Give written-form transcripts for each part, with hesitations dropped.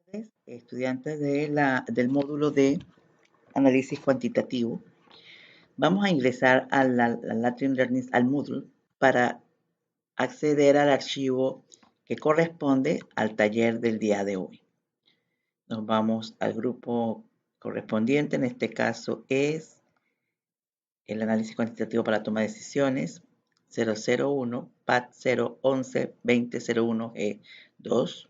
Tardes, estudiantes del módulo de análisis cuantitativo. Vamos a ingresar al Latin Learning, al Moodle, para acceder al archivo que corresponde al taller del día de hoy. Nos vamos al grupo correspondiente, en este caso es el análisis cuantitativo para toma de decisiones 001, PAT 011 2001 E2.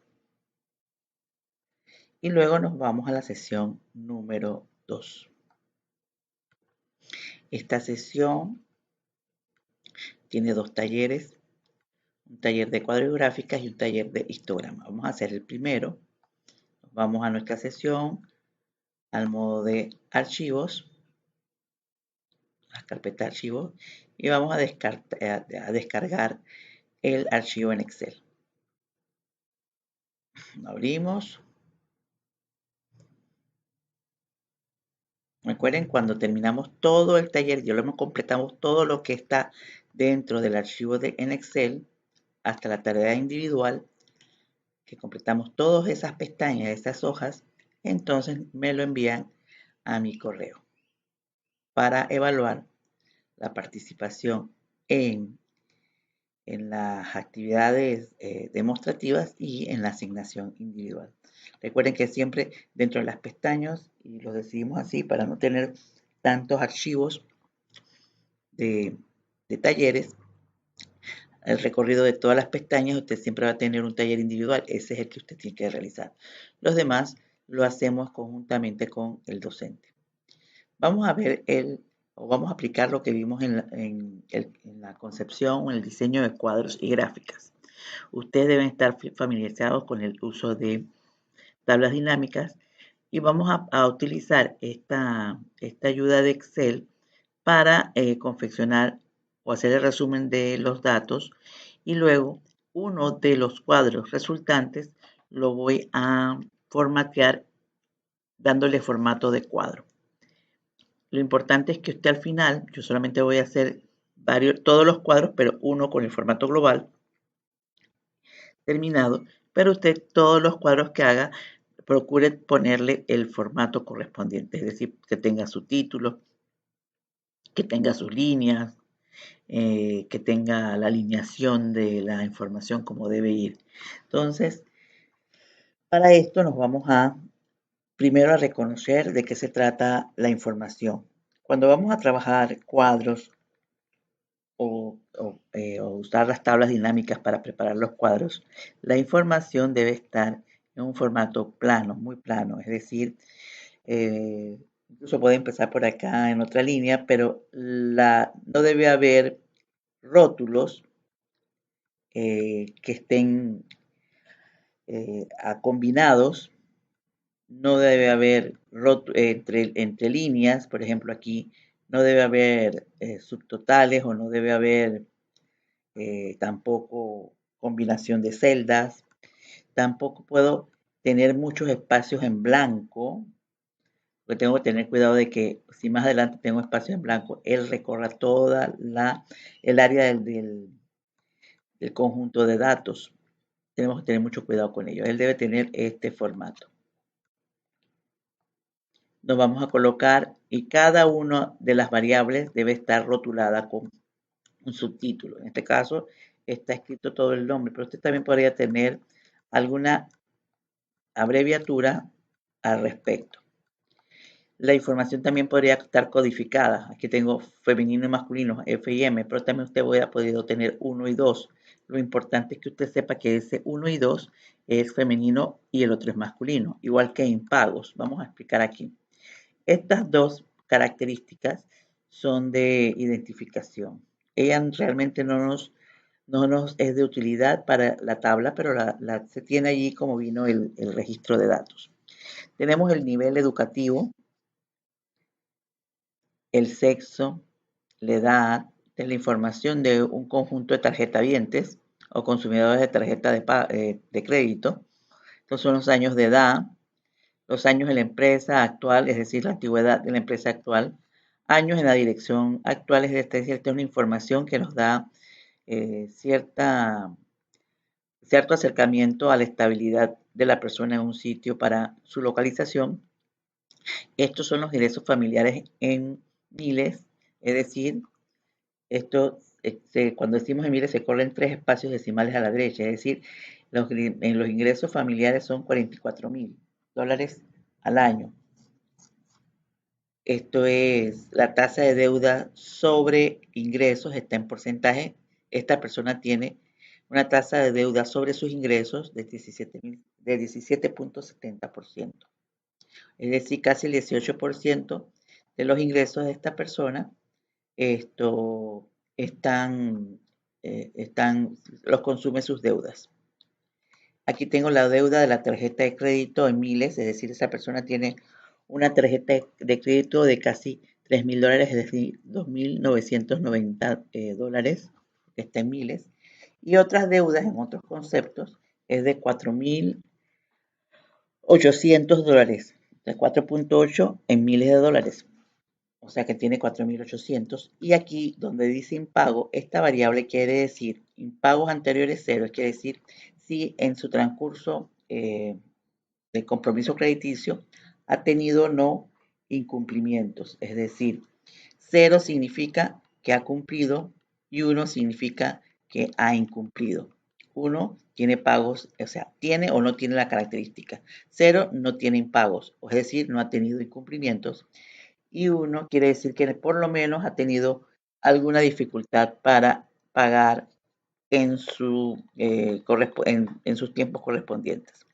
Y luego nos vamos a la sesión número 2. Esta sesión tiene dos talleres, un taller de cuadrográficas y un taller de histograma. Vamos a hacer el primero. Vamos a nuestra sesión, al modo de archivos, la carpeta de archivos, y vamos a descargar el archivo en Excel. Abrimos. Recuerden, cuando terminamos todo el taller, ya lo hemos completado todo lo que está dentro del archivo en Excel, hasta la tarea individual, que completamos todas esas pestañas, esas hojas, entonces me lo envían a mi correo para evaluar la participación en las actividades demostrativas y en la asignación individual. Recuerden que siempre dentro de las pestañas, y lo decidimos así para no tener tantos archivos de talleres, el recorrido de todas las pestañas, usted siempre va a tener un taller individual. Ese es el que usted tiene que realizar. Los demás lo hacemos conjuntamente con el docente. Vamos a ver vamos a aplicar lo que vimos en la concepción o en el diseño de cuadros y gráficas. Ustedes deben estar familiarizados con el uso de tablas dinámicas y vamos a utilizar esta ayuda de Excel para confeccionar o hacer el resumen de los datos, y luego uno de los cuadros resultantes lo voy a formatear dándole formato de cuadro. Lo importante es que usted al final, yo solamente voy a hacer todos los cuadros, pero uno con el formato global terminado, pero usted todos los cuadros que haga, procure ponerle el formato correspondiente, es decir, que tenga su título, que tenga sus líneas, que tenga la alineación de la información como debe ir. Entonces, para esto nos vamos primero a reconocer de qué se trata la información. Cuando vamos a trabajar cuadros o usar las tablas dinámicas para preparar los cuadros, la información debe estar en un formato plano, muy plano, es decir, incluso puede empezar por acá en otra línea, pero no debe haber rótulos que estén combinados. No debe haber entre líneas, por ejemplo aquí no debe haber subtotales, o no debe haber tampoco combinación de celdas. Tampoco puedo tener muchos espacios en blanco, porque tengo que tener cuidado de que si más adelante tengo espacio en blanco, él recorra toda el área del conjunto de datos. Tenemos que tener mucho cuidado con ello. Él debe tener este formato. Nos vamos a colocar, y cada una de las variables debe estar rotulada con un subtítulo. En este caso está escrito todo el nombre, pero usted también podría tener alguna abreviatura al respecto. La información también podría estar codificada. Aquí tengo femenino y masculino, F y M, pero también usted hubiera podido tener 1 y 2. Lo importante es que usted sepa que ese 1 y 2 es femenino y el otro es masculino, igual que en pagos. Vamos a explicar aquí. Estas dos características son de identificación. Ella realmente no nos es de utilidad para la tabla, pero se tiene allí como vino el registro de datos. Tenemos el nivel educativo, el sexo, la edad, la información de un conjunto de tarjetavientes o consumidores de tarjeta de crédito. Estos son los años de edad, los años de la empresa actual, es decir, la antigüedad de la empresa actual, años en la dirección actual, es decir, esta es una información que nos da cierto acercamiento a la estabilidad de la persona en un sitio para su localización. Estos son los ingresos familiares en miles, es decir, cuando decimos en miles se corren 3 espacios decimales a la derecha, es decir, en los ingresos familiares son $44,000 al año. Esto es, la tasa de deuda sobre ingresos está en porcentaje. Esta persona tiene una tasa de deuda sobre sus ingresos de 17.70%. Es decir, casi el 18% de los ingresos de esta persona los consume sus deudas. Aquí tengo la deuda de la tarjeta de crédito en miles, es decir, esa persona tiene una tarjeta de crédito de casi $3,000, es decir, $2,990, que está en miles. Y otras deudas en otros conceptos es de $4,800, de 4.8 en miles de dólares. O sea que tiene 4,800. Y aquí donde dice impago, esta variable quiere decir impagos anteriores cero, quiere decir si en su transcurso de compromiso crediticio ha tenido o no incumplimientos. Es decir, 0 significa que ha cumplido y 1 significa que ha incumplido. 1 tiene pagos, o sea, tiene o no tiene la característica. 0 no tiene impagos, es decir, no ha tenido incumplimientos. Y 1 quiere decir que por lo menos ha tenido alguna dificultad para pagar en sus tiempos correspondientes.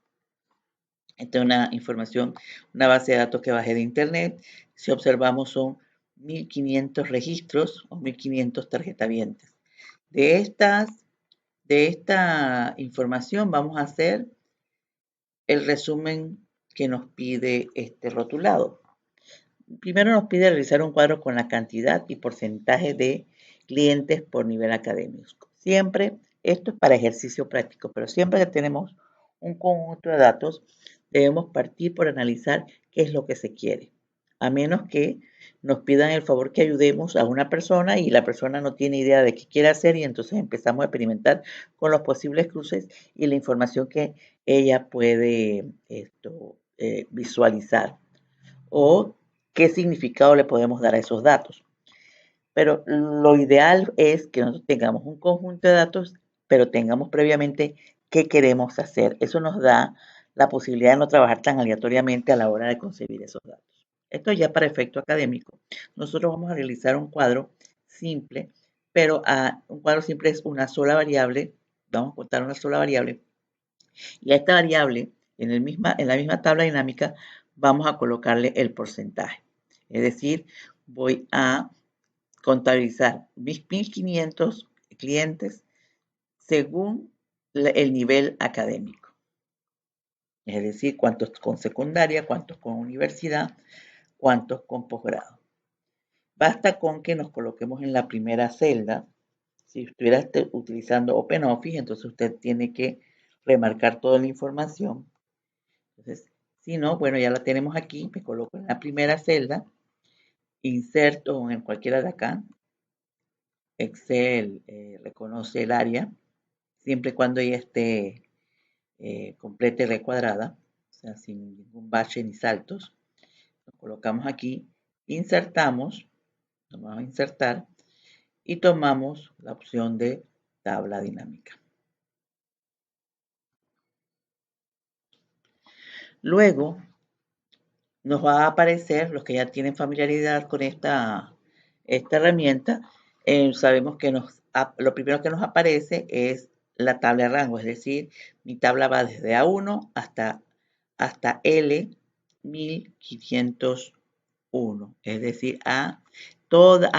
Esta es una información, una base de datos que bajé de internet. Si observamos son 1.500 registros o 1.500 tarjetavientes. De esta información vamos a hacer el resumen que nos pide este rotulado. Primero nos pide realizar un cuadro con la cantidad y porcentaje de clientes por nivel académico. Siempre, esto es para ejercicio práctico, pero siempre que tenemos un conjunto de datos, debemos partir por analizar qué es lo que se quiere. A menos que nos pidan el favor que ayudemos a una persona y la persona no tiene idea de qué quiere hacer y entonces empezamos a experimentar con los posibles cruces y la información que ella puede visualizar. O qué significado le podemos dar a esos datos. Pero lo ideal es que nosotros tengamos un conjunto de datos, pero tengamos previamente qué queremos hacer. Eso nos da la posibilidad de no trabajar tan aleatoriamente a la hora de concebir esos datos. Esto ya para efecto académico. Nosotros vamos a realizar un cuadro simple, pero un cuadro simple es una sola variable. Vamos a contar una sola variable. Y a esta variable, en la misma tabla dinámica, vamos a colocarle el porcentaje. Es decir, voy a contabilizar mis 1.500 clientes según el nivel académico. Es decir, cuántos con secundaria, cuántos con universidad, cuántos con posgrado. Basta con que nos coloquemos en la primera celda. Si estuviera utilizando OpenOffice, entonces usted tiene que remarcar toda la información. Entonces, si no, bueno, ya la tenemos aquí. Me coloco en la primera celda, inserto en cualquiera de acá. Excel reconoce el área, siempre y cuando ella esté completa y recuadrada, o sea, sin ningún bache ni saltos. Lo colocamos aquí, insertamos, vamos a insertar y tomamos la opción de tabla dinámica. Luego nos va a aparecer, los que ya tienen familiaridad con esta herramienta, sabemos que lo primero que nos aparece es la tabla de rango, es decir, mi tabla va desde A1 hasta L1501, es decir, a toda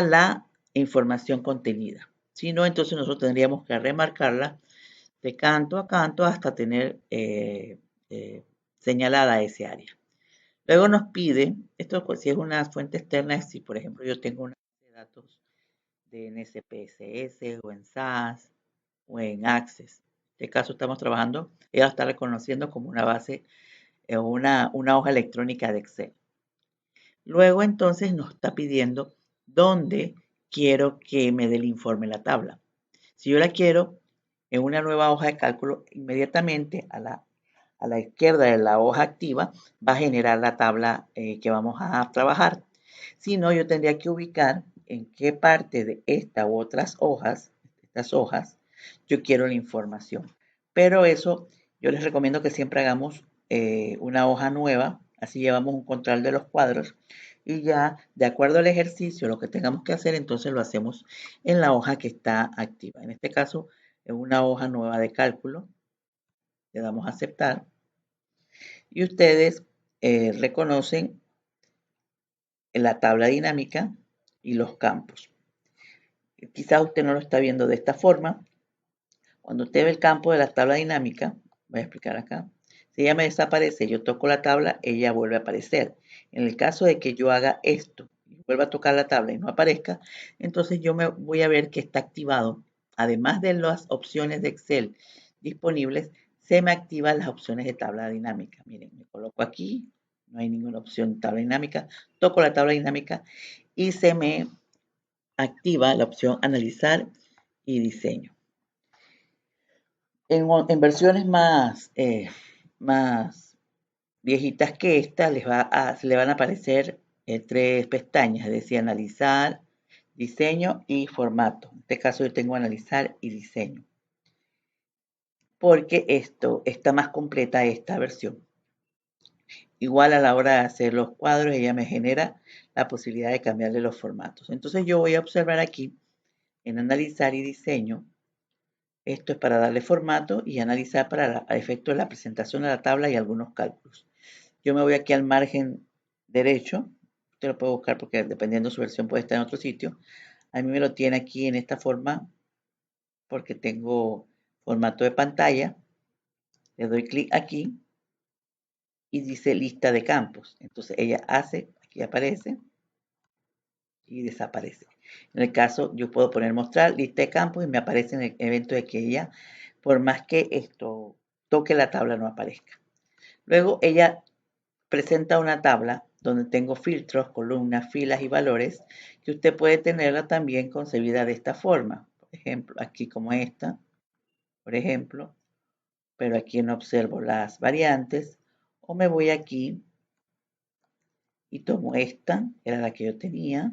la información contenida. Si no, entonces nosotros tendríamos que remarcarla de canto a canto hasta tener señalada ese área. Luego nos pide, esto si es una fuente externa, si por ejemplo yo tengo una base de datos en SPSS o en SAS o en Access. En este caso estamos trabajando, ella está reconociendo como una base o una hoja electrónica de Excel. Luego entonces nos está pidiendo dónde quiero que me dé el informe la tabla. Si yo la quiero en una nueva hoja de cálculo, inmediatamente a la izquierda de la hoja activa va a generar la tabla que vamos a trabajar. Si no, yo tendría que ubicar en qué parte de esta u otras hojas, yo quiero la información. Pero eso yo les recomiendo que siempre hagamos una hoja nueva, así llevamos un control de los cuadros y ya de acuerdo al ejercicio, lo que tengamos que hacer, entonces lo hacemos en la hoja que está activa. En este caso, en una hoja nueva de cálculo, le damos a aceptar y ustedes reconocen la tabla dinámica y los campos. Quizás usted no lo está viendo de esta forma. Cuando usted ve el campo de la tabla dinámica, voy a explicar acá, si ella me desaparece, yo toco la tabla, ella vuelve a aparecer. En el caso de que yo haga esto y vuelva a tocar la tabla y no aparezca, entonces yo me voy a ver que está activado. Además de las opciones de Excel disponibles, se me activan las opciones de tabla dinámica. Miren, me coloco aquí, no hay ninguna opción de tabla dinámica, toco la tabla dinámica y se me activa la opción analizar y diseño. En versiones más viejitas que esta, se le van a aparecer tres pestañas, es decir, analizar, diseño y formato. En este caso yo tengo analizar y diseño, porque esto está más completa esta versión. Igual a la hora de hacer los cuadros, ella me genera la posibilidad de cambiarle los formatos. Entonces yo voy a observar aquí en analizar y diseño. Esto es para darle formato y analizar para efectos de la presentación de la tabla y algunos cálculos. Yo me voy aquí al margen derecho. Usted lo puede buscar porque dependiendo de su versión puede estar en otro sitio. A mí me lo tiene aquí en esta forma porque tengo formato de pantalla. Le doy clic aquí y dice lista de campos. Entonces ella hace, aquí aparece y desaparece. En el caso, yo puedo poner mostrar lista de campos y me aparece en el evento de que ella, por más que esto toque la tabla, no aparezca. Luego ella presenta una tabla donde tengo filtros, columnas, filas y valores, que usted puede tenerla también concebida de esta forma. Por ejemplo, aquí como esta, por ejemplo, pero aquí no observo las variantes, o me voy aquí y tomo esta, era la que yo tenía,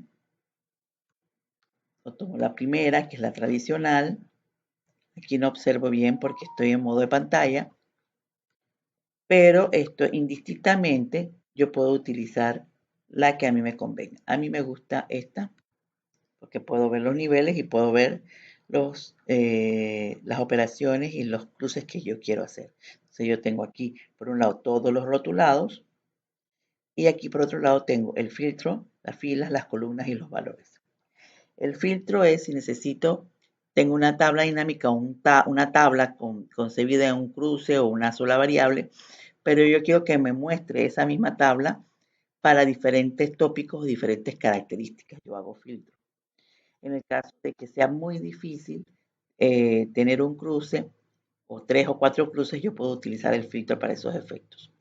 o tomo la primera, que es la tradicional. Aquí no observo bien porque estoy en modo de pantalla, pero esto indistintamente yo puedo utilizar la que a mí me convenga. A mí me gusta esta porque puedo ver los niveles y puedo ver las operaciones y los cruces que yo quiero hacer. Entonces yo tengo aquí por un lado todos los rotulados y aquí por otro lado tengo el filtro, las filas, las columnas y los valores. El filtro es si necesito, tengo una tabla dinámica, una tabla concebida en un cruce o una sola variable, pero yo quiero que me muestre esa misma tabla para diferentes tópicos o diferentes características. Yo hago filtro. En el caso de que sea muy difícil tener un cruce o 3 o 4 cruces, yo puedo utilizar el filtro para esos efectos.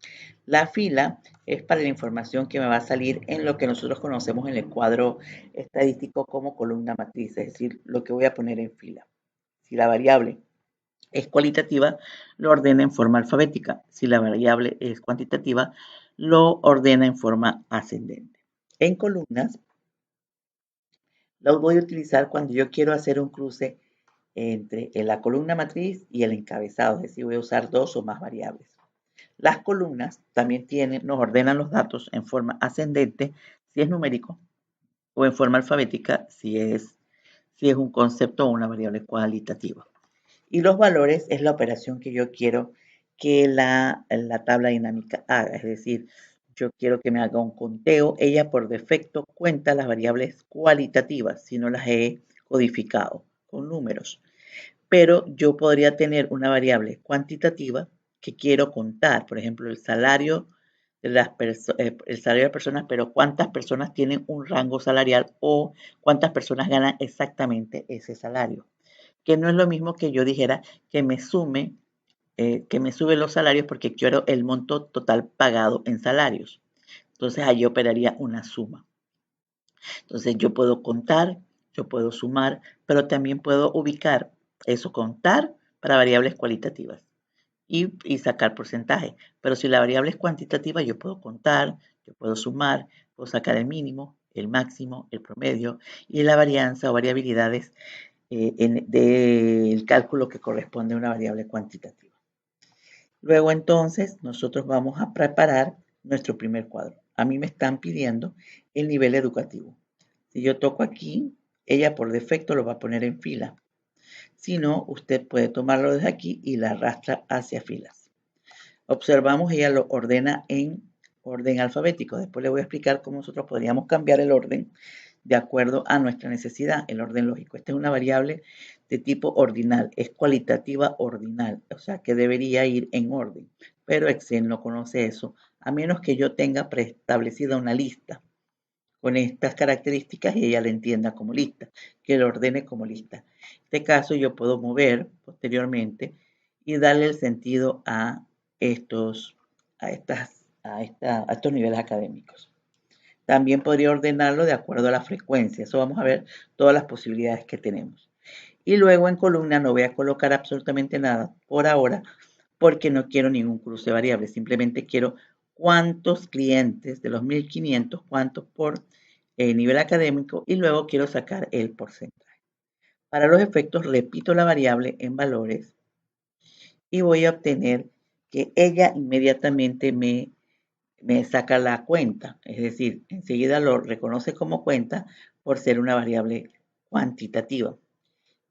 La fila es para la información que me va a salir en lo que nosotros conocemos en el cuadro estadístico como columna matriz, es decir, lo que voy a poner en fila. Si la variable es cualitativa, lo ordena en forma alfabética. Si la variable es cuantitativa, lo ordena en forma ascendente. En columnas, lo voy a utilizar cuando yo quiero hacer un cruce entre la columna matriz y el encabezado, es decir, voy a usar dos o más variables. Las columnas también nos ordenan los datos en forma ascendente si es numérico o en forma alfabética si es un concepto o una variable cualitativa. Y los valores es la operación que yo quiero que la tabla dinámica haga, es decir, yo quiero que me haga un conteo. Ella por defecto cuenta las variables cualitativas si no las he codificado con números. Pero yo podría tener una variable cuantitativa que quiero contar, por ejemplo, el salario de las personas, pero cuántas personas tienen un rango salarial o cuántas personas ganan exactamente ese salario. Que no es lo mismo que yo dijera que me sume los salarios porque quiero el monto total pagado en salarios. Entonces ahí operaría una suma. Entonces yo puedo contar, yo puedo sumar, pero también puedo ubicar eso, contar, para variables cualitativas y sacar porcentaje. Pero si la variable es cuantitativa, yo puedo contar, yo puedo sumar, puedo sacar el mínimo, el máximo, el promedio y la varianza o variabilidades del cálculo que corresponde a una variable cuantitativa. Luego entonces nosotros vamos a preparar nuestro primer cuadro. A mí me están pidiendo el nivel educativo. Si yo toco aquí, ella por defecto lo va a poner en fila. Si no, usted puede tomarlo desde aquí y la arrastra hacia filas. Observamos, ella lo ordena en orden alfabético. Después le voy a explicar cómo nosotros podríamos cambiar el orden de acuerdo a nuestra necesidad, el orden lógico. Esta es una variable de tipo ordinal, es cualitativa ordinal, o sea que debería ir en orden, pero Excel no conoce eso, a menos que yo tenga preestablecida una lista con estas características y ella la entienda como lista, que lo ordene como lista. En este caso yo puedo mover posteriormente y darle el sentido a estos niveles académicos. También podría ordenarlo de acuerdo a la frecuencia. Eso vamos a ver todas las posibilidades que tenemos. Y luego en columna no voy a colocar absolutamente nada por ahora porque no quiero ningún cruce variable. Simplemente quiero cuántos clientes de los 1500, cuántos por nivel académico y luego quiero sacar el porcentaje. Para los efectos repito la variable en valores y voy a obtener que ella inmediatamente me saca la cuenta, es decir, enseguida lo reconoce como cuenta por ser una variable cuantitativa.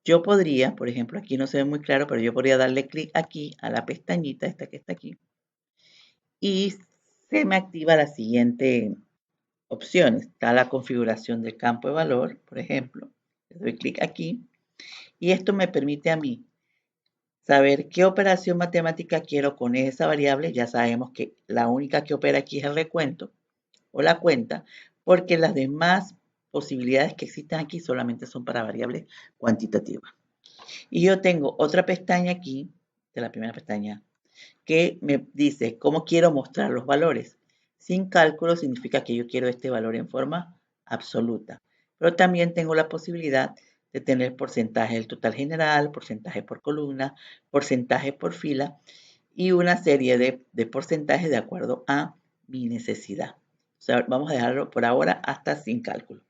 Yo podría, por ejemplo, aquí no se ve muy claro, pero yo podría darle clic aquí a la pestañita, esta que está aquí, y se me activa la siguiente opción. Está la configuración del campo de valor, por ejemplo. Le doy clic aquí y esto me permite a mí saber qué operación matemática quiero con esa variable. Ya sabemos que la única que opera aquí es el recuento o la cuenta, porque las demás posibilidades que existen aquí solamente son para variables cuantitativas. Y yo tengo otra pestaña aquí, de la primera pestaña, que me dice cómo quiero mostrar los valores. Sin cálculo significa que yo quiero este valor en forma absoluta. Pero también tengo la posibilidad de tener porcentaje del total general, porcentaje por columna, porcentaje por fila y una serie de porcentajes de acuerdo a mi necesidad. O sea, vamos a dejarlo por ahora hasta sin cálculo.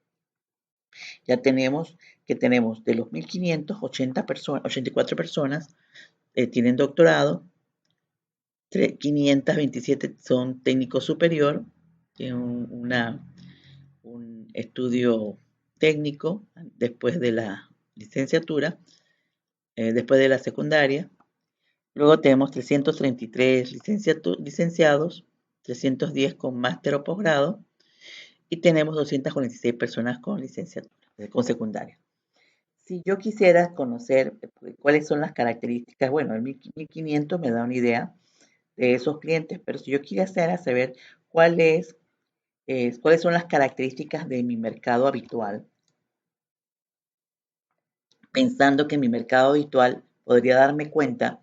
Ya tenemos que tenemos de los 1500, 84 personas tienen doctorado, 527 son técnico superior, tienen un estudio técnico después de la licenciatura, después de la secundaria. Luego tenemos 333 licenciados, 310 con máster o posgrado y tenemos 246 personas con licenciatura, con secundaria. Si yo quisiera conocer cuáles son las características, bueno, el 1500 me da una idea de esos clientes, pero si yo quisiera saber cuáles son las características de mi mercado habitual, pensando que mi mercado habitual podría darme cuenta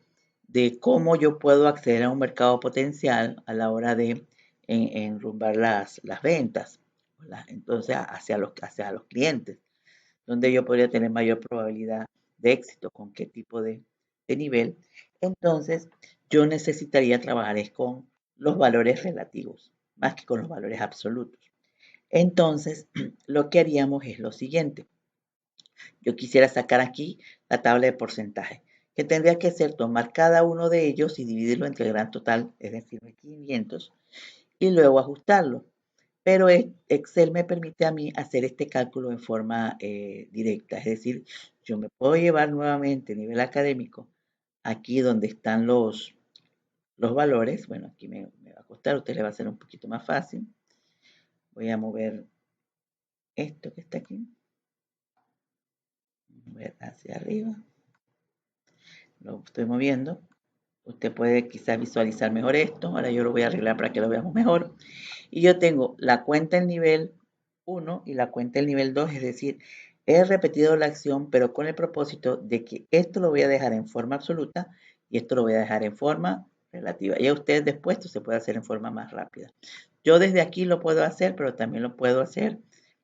de cómo yo puedo acceder a un mercado potencial a la hora de enrumbar las ventas, entonces hacia los clientes, donde yo podría tener mayor probabilidad de éxito, con qué tipo de nivel. Entonces, yo necesitaría trabajar con los valores relativos, más que con los valores absolutos. Entonces, lo que haríamos es lo siguiente. Yo quisiera sacar aquí la tabla de porcentaje, que tendría que ser tomar cada uno de ellos y dividirlo entre el gran total, es decir, 1500, y luego ajustarlo. Pero Excel me permite a mí hacer este cálculo en forma directa, es decir, yo me puedo llevar nuevamente a nivel académico, aquí donde están los valores. Bueno, aquí me va a costar, a usted le va a ser un poquito más fácil. Voy a mover esto que está aquí. Mover hacia arriba. Lo estoy moviendo. Usted puede quizás visualizar mejor esto. Ahora yo lo voy a arreglar para que lo veamos mejor. Y yo tengo la cuenta en nivel 1 y la cuenta en nivel 2, es decir, he repetido la acción, pero con el propósito de que esto lo voy a dejar en forma absoluta y esto lo voy a dejar en forma relativa. Y a usted después esto se puede hacer en forma más rápida. Yo desde aquí lo puedo hacer, pero también lo puedo hacer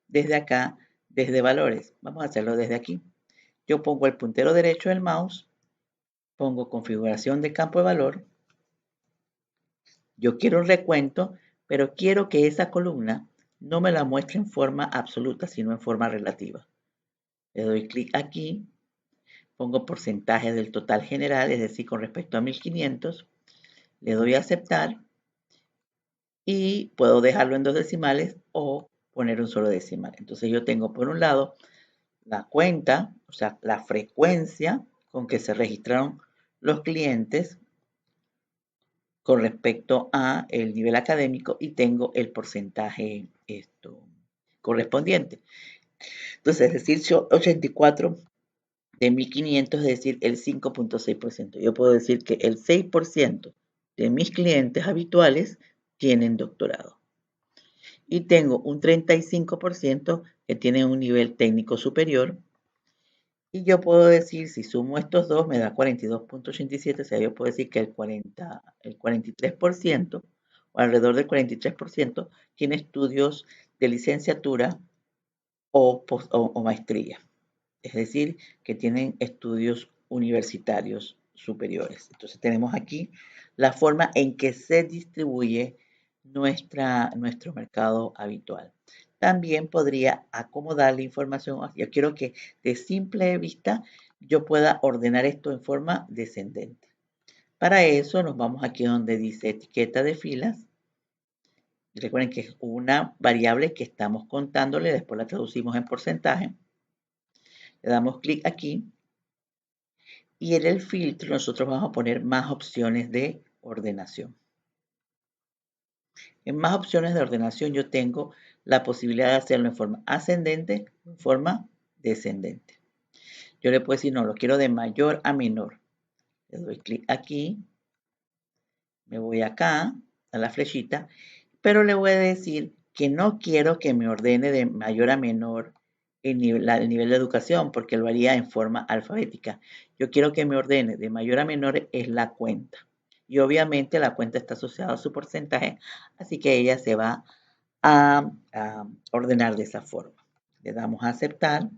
desde acá, desde valores. Vamos a hacerlo desde aquí. Yo pongo el puntero derecho del mouse pongo configuración de campo de valor. Yo quiero un recuento, pero quiero que esa columna no me la muestre en forma absoluta, sino en forma relativa. Le doy clic aquí, pongo porcentaje del total general, es decir, con respecto a 1500. Le doy a aceptar y puedo dejarlo en 2 decimales o poner un solo decimal. Entonces yo tengo por un lado la cuenta, o sea, la frecuencia con que se registraron los clientes con respecto a el nivel académico y tengo el porcentaje correspondiente. Entonces, es decir, 84 de 1500, es decir, el 5.6%. Yo puedo decir que el 6% de mis clientes habituales tienen doctorado. Y tengo un 35% que tiene un nivel técnico superior. Y yo puedo decir, si sumo estos dos, me da 42.87, o sea, yo puedo decir que el 43%, o alrededor del 43%, tiene estudios de licenciatura o maestría. Es decir, que tienen estudios universitarios superiores. Entonces tenemos aquí la forma en que se distribuye nuestro mercado habitual. También podría acomodar la información. Yo quiero que de simple vista yo pueda ordenar esto en forma descendente. Para eso nos vamos aquí donde dice etiqueta de filas. Recuerden que es una variable que estamos contándole, después la traducimos en porcentaje. Le damos clic aquí y en el filtro nosotros vamos a poner más opciones de ordenación. En más opciones de ordenación yo tengo la posibilidad de hacerlo en forma ascendente o en forma descendente. Yo le puedo decir, no, lo quiero de mayor a menor. Le doy clic aquí, me voy acá a la flechita, pero le voy a decir que no quiero que me ordene de mayor a menor el nivel de educación, porque lo haría en forma alfabética. Yo quiero que me ordene de mayor a menor es la cuenta. Y obviamente la cuenta está asociada a su porcentaje, así que ella se va a ordenar de esa forma. Le damos a aceptar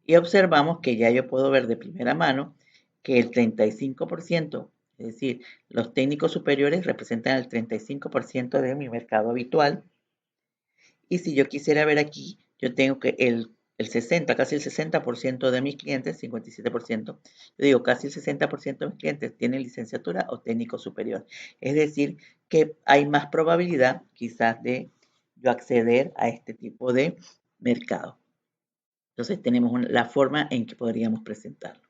y observamos que ya yo puedo ver de primera mano que el 35%, es decir, los técnicos superiores representan el 35% de mi mercado habitual. Y si yo quisiera ver aquí, yo tengo que casi el 60% de mis clientes, 57%, yo digo casi el 60% de mis clientes tienen licenciatura o técnico superior. Es decir, que hay más probabilidad quizás de yo acceder a este tipo de mercado. Entonces tenemos la forma en que podríamos presentarlo.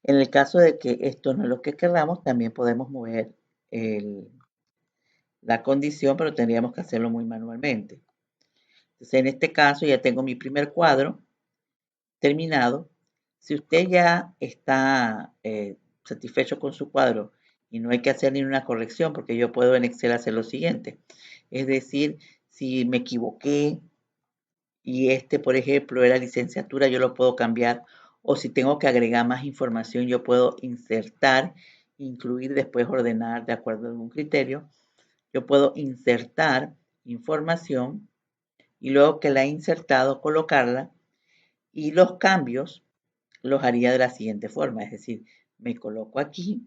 En el caso de que esto no es lo que queramos, también podemos mover la condición, pero tendríamos que hacerlo muy manualmente. Entonces, en este caso ya tengo mi primer cuadro terminado. Si usted ya está satisfecho con su cuadro y no hay que hacer ninguna corrección, porque yo puedo en Excel hacer lo siguiente. Es decir, si me equivoqué y por ejemplo, era licenciatura, yo lo puedo cambiar. O si tengo que agregar más información, yo puedo insertar, incluir, después ordenar de acuerdo a algún criterio. Yo puedo insertar información y luego que la he insertado, colocarla y los cambios los haría de la siguiente forma, es decir, me coloco aquí,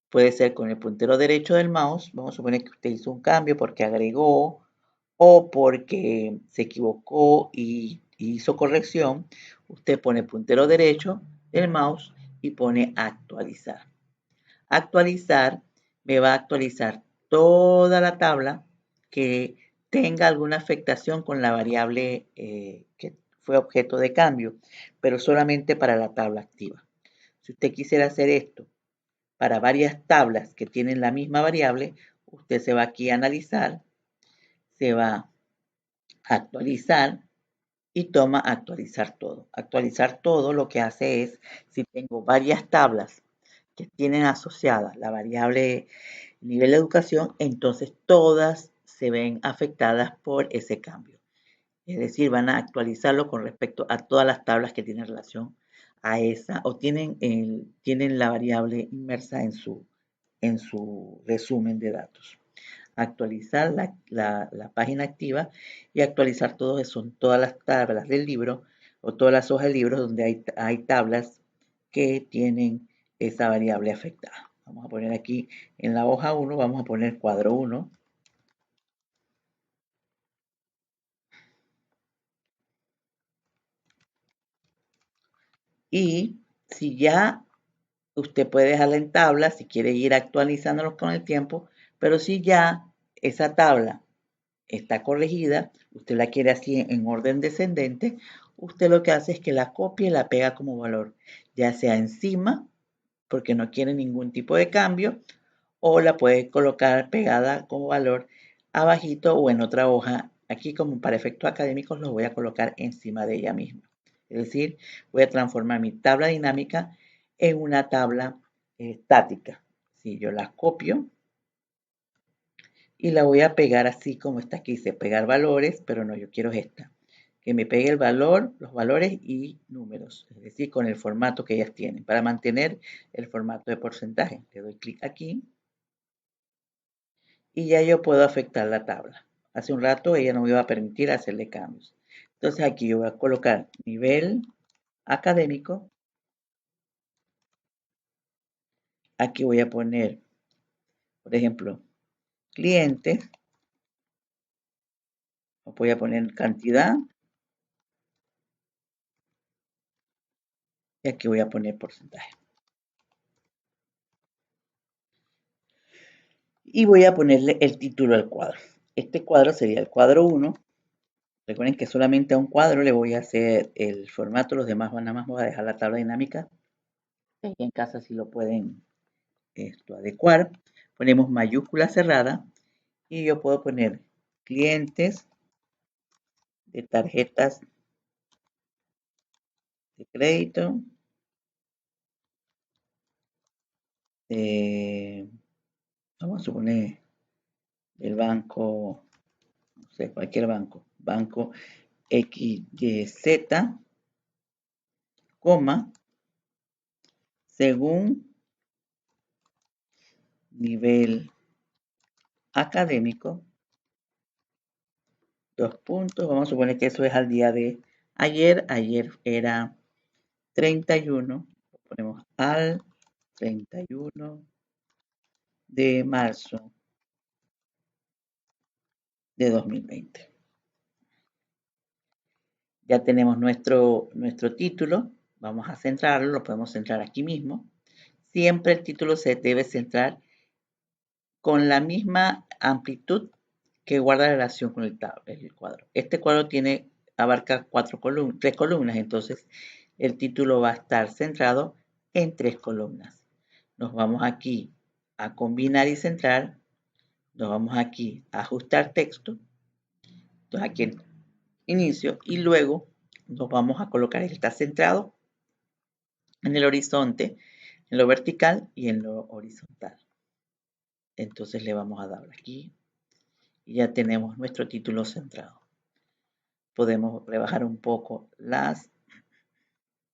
puede ser con el puntero derecho del mouse, vamos a suponer que usted hizo un cambio porque agregó o porque se equivocó y hizo corrección, usted pone el puntero derecho del mouse y pone actualizar. Actualizar me va a actualizar toda la tabla que tenga alguna afectación con la variable que fue objeto de cambio, pero solamente para la tabla activa. Si usted quisiera hacer esto para varias tablas que tienen la misma variable, usted se va aquí a analizar, se va a actualizar y toma actualizar todo. Actualizar todo lo que hace es, si tengo varias tablas que tienen asociada la variable nivel de educación, entonces todas se ven afectadas por ese cambio. Es decir, van a actualizarlo con respecto a todas las tablas que tienen relación a esa o tienen la variable inmersa en su resumen de datos. Actualizar la página activa y actualizar son todas las tablas del libro o todas las hojas del libro donde hay tablas que tienen esa variable afectada. Vamos a poner aquí en la hoja 1, vamos a poner cuadro 1. Y si ya usted puede dejarla en tabla, si quiere ir actualizándolos con el tiempo, pero si ya esa tabla está corregida, usted la quiere así en orden descendente, usted lo que hace es que la copia y la pega como valor, ya sea encima, porque no quiere ningún tipo de cambio, o la puede colocar pegada como valor abajito o en otra hoja. Aquí como para efectos académicos los voy a colocar encima de ella misma. Es decir, voy a transformar mi tabla dinámica en una tabla estática. Si yo la copio y la voy a pegar así como está aquí, dice pegar valores, pero no, yo quiero esta. Que me pegue el valor, los valores y números, es decir, con el formato que ellas tienen, para mantener el formato de porcentaje. Le doy clic aquí y ya yo puedo afectar la tabla. Hace un rato ella no me iba a permitir hacerle cambios. Entonces aquí yo voy a colocar nivel académico. Aquí voy a poner, por ejemplo, clientes. Voy a poner cantidad. Y aquí voy a poner porcentaje. Y voy a ponerle el título al cuadro. Este cuadro sería el cuadro 1. Recuerden que solamente a un cuadro le voy a hacer el formato, los demás nada más voy a dejar la tabla dinámica. Y en casa si lo pueden adecuar. Ponemos mayúscula cerrada y yo puedo poner clientes de tarjetas de crédito, vamos a suponer el banco, no sé, cualquier banco, banco XYZ, coma, según nivel académico, dos puntos, vamos a suponer que eso es al día de ayer era 31, ponemos al 31 de marzo de 2020. Ya tenemos nuestro título, vamos a centrarlo, lo podemos centrar aquí mismo. Siempre el título se debe centrar con la misma amplitud que guarda relación con el cuadro. Este cuadro abarca 3 columnas, entonces el título va a estar centrado en 3 columnas. Nos vamos aquí a combinar y centrar, nos vamos aquí a ajustar texto, entonces aquí el inicio y luego nos vamos a colocar, está centrado en el horizonte, en lo vertical y en lo horizontal. Entonces le vamos a dar aquí y ya tenemos nuestro título centrado. Podemos rebajar un poco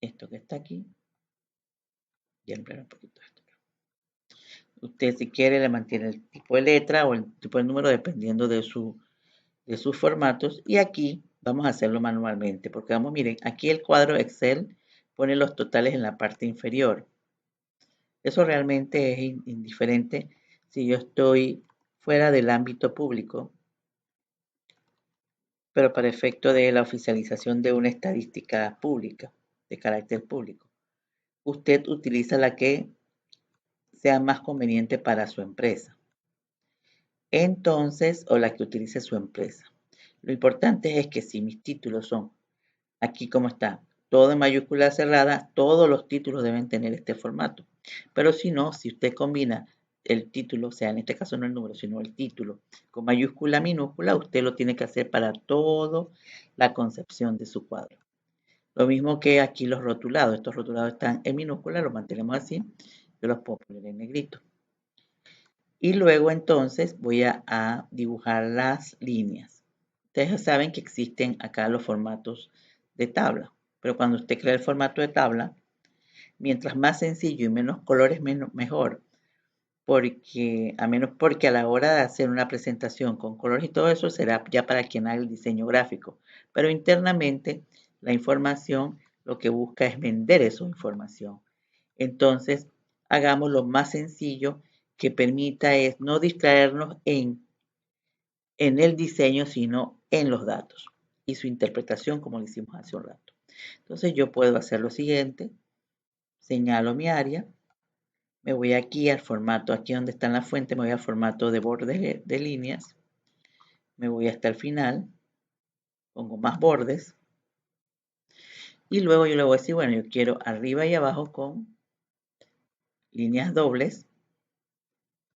esto que está aquí y ampliar un poquito esto. Usted si quiere le mantiene el tipo de letra o el tipo de número dependiendo de sus formatos y aquí vamos a hacerlo manualmente porque vamos, miren, aquí el cuadro Excel pone los totales en la parte inferior. Eso realmente es indiferente si yo estoy fuera del ámbito público, pero para efecto de la oficialización de una estadística pública, de carácter público. Usted utiliza la que sea más conveniente para su empresa. Entonces, o la que utilice su empresa. Lo importante es que si mis títulos son, aquí como está, todo en mayúscula cerrada, todos los títulos deben tener este formato. Pero si no, si usted combina el título, o sea, en este caso no el número, sino el título, con mayúscula minúscula, usted lo tiene que hacer para toda la concepción de su cuadro. Lo mismo que aquí los rotulados. Estos rotulados están en minúscula, los mantenemos así. Yo los puedo poner en negrito. Y luego entonces voy a dibujar las líneas. Ustedes ya saben que existen acá los formatos de tabla. Pero cuando usted crea el formato de tabla, mientras más sencillo y menos colores, mejor. Porque a la hora de hacer una presentación con colores y todo eso será ya para quien haga el diseño gráfico. Pero internamente la información lo que busca es vender esa información. Entonces, hagamos lo más sencillo que permita es no distraernos en el diseño, sino en los datos y su interpretación, como lo hicimos hace un rato. Entonces yo puedo hacer lo siguiente, señalo mi área, me voy aquí al formato, aquí donde está en la fuente, me voy al formato de bordes de líneas, me voy hasta el final, pongo más bordes, y luego yo le voy a decir, bueno, yo quiero arriba y abajo con líneas dobles,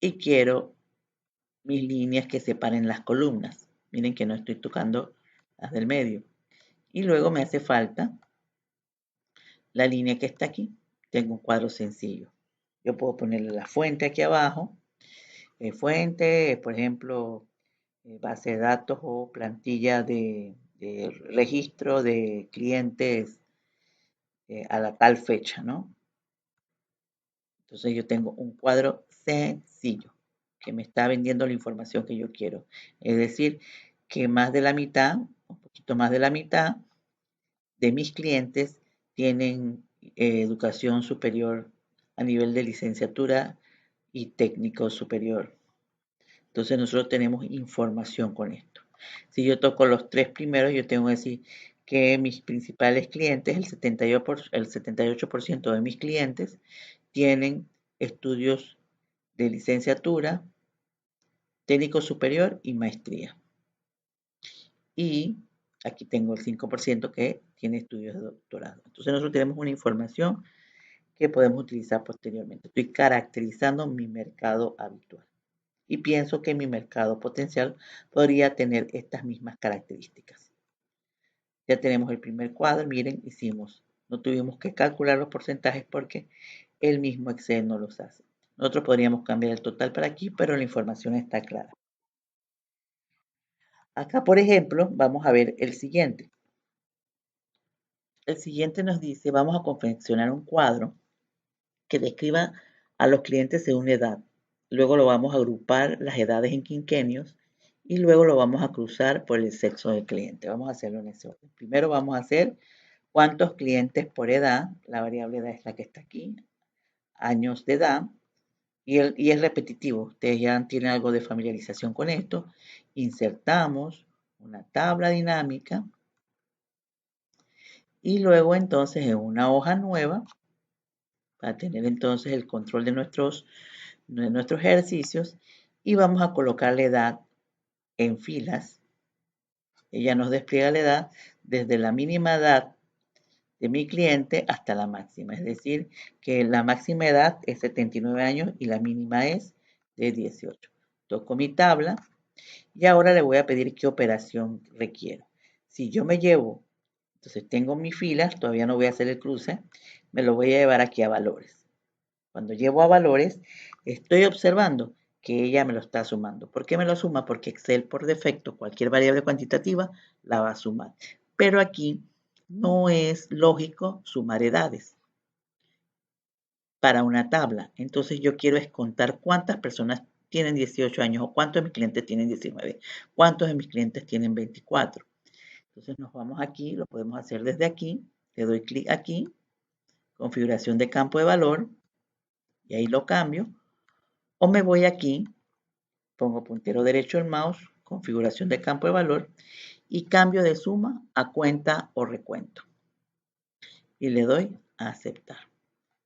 y quiero mis líneas que separen las columnas. Miren que no estoy tocando las del medio. Y luego me hace falta la línea que está aquí. Tengo un cuadro sencillo. Yo puedo ponerle la fuente aquí abajo. Fuente, por ejemplo, base de datos o plantilla de registro de clientes a la tal fecha, ¿no? Entonces yo tengo un cuadro sencillo que me está vendiendo la información que yo quiero. Es decir, que más de la mitad, un poquito más de la mitad de mis clientes tienen educación superior a nivel de licenciatura y técnico superior. Entonces nosotros tenemos información con esto. Si yo toco los tres primeros, yo tengo que decir que mis principales clientes, el 78% de mis clientes, tienen estudios de licenciatura, técnico superior y maestría. Y aquí tengo el 5% que tiene estudios de doctorado. Entonces nosotros tenemos una información que podemos utilizar posteriormente. Estoy caracterizando mi mercado habitual. Y pienso que mi mercado potencial podría tener estas mismas características. Ya tenemos el primer cuadro, miren, no tuvimos que calcular los porcentajes porque el mismo Excel no los hace. Nosotros podríamos cambiar el total para aquí, pero la información está clara. Acá, por ejemplo, vamos a ver el siguiente. El siguiente nos dice, vamos a confeccionar un cuadro que describa a los clientes según edad. Luego lo vamos a agrupar las edades en quinquenios y luego lo vamos a cruzar por el sexo del cliente. Vamos a hacerlo en ese orden. Primero vamos a hacer cuántos clientes por edad, la variable edad es la que está aquí, años de edad, y es repetitivo. Ustedes ya tienen algo de familiarización con esto. Insertamos una tabla dinámica y luego entonces en una hoja nueva, para tener entonces el control de nuestros ejercicios, y vamos a colocar la edad en filas. Ella nos despliega la edad desde la mínima edad de mi cliente hasta la máxima. Es decir, que la máxima edad es 79 años y la mínima es de 18. Toco mi tabla y ahora le voy a pedir qué operación requiero. Si yo me llevo, entonces tengo mis filas, todavía no voy a hacer el cruce, me lo voy a llevar aquí a valores. Cuando llevo a valores, estoy observando que ella me lo está sumando. ¿Por qué me lo suma? Porque Excel por defecto, cualquier variable cuantitativa, la va a sumar. Pero aquí no es lógico sumar edades para una tabla. Entonces yo quiero es contar cuántas personas tienen 18 años o cuántos de mis clientes tienen 19, cuántos de mis clientes tienen 24. Entonces nos vamos aquí, lo podemos hacer desde aquí, le doy clic aquí, configuración de campo de valor, y ahí lo cambio. O me voy aquí, pongo puntero derecho del mouse, configuración de campo de valor y cambio de suma a cuenta o recuento. Y le doy a aceptar.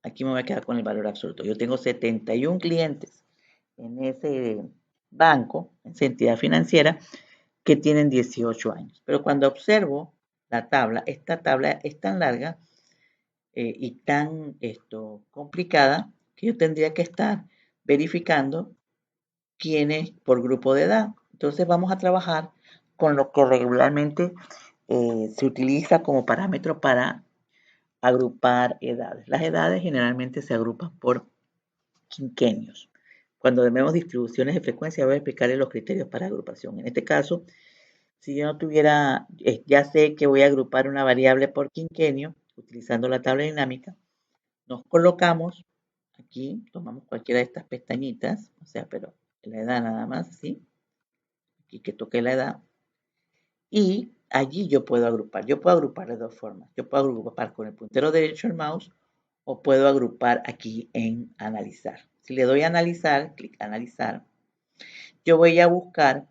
Aquí me voy a quedar con el valor absoluto. Yo tengo 71 clientes en ese banco, en esa entidad financiera, que tienen 18 años. Pero cuando observo la tabla, esta tabla es tan larga y tan complicada que yo tendría que estar verificando quiénes por grupo de edad. Entonces vamos a trabajar con lo que regularmente se utiliza como parámetro para agrupar edades. Las edades generalmente se agrupan por quinquenios. Cuando vemos distribuciones de frecuencia voy a explicarles los criterios para agrupación. En este caso, si yo no tuviera, ya sé que voy a agrupar una variable por quinquenio utilizando la tabla dinámica, nos colocamos aquí, tomamos cualquiera de estas pestañitas, o sea, pero la edad nada más, ¿sí? Aquí que toque la edad. Y allí yo puedo agrupar. Yo puedo agrupar de dos formas. Yo puedo agrupar con el puntero derecho del mouse o puedo agrupar aquí en analizar. Si le doy a analizar, clic analizar, yo voy a buscar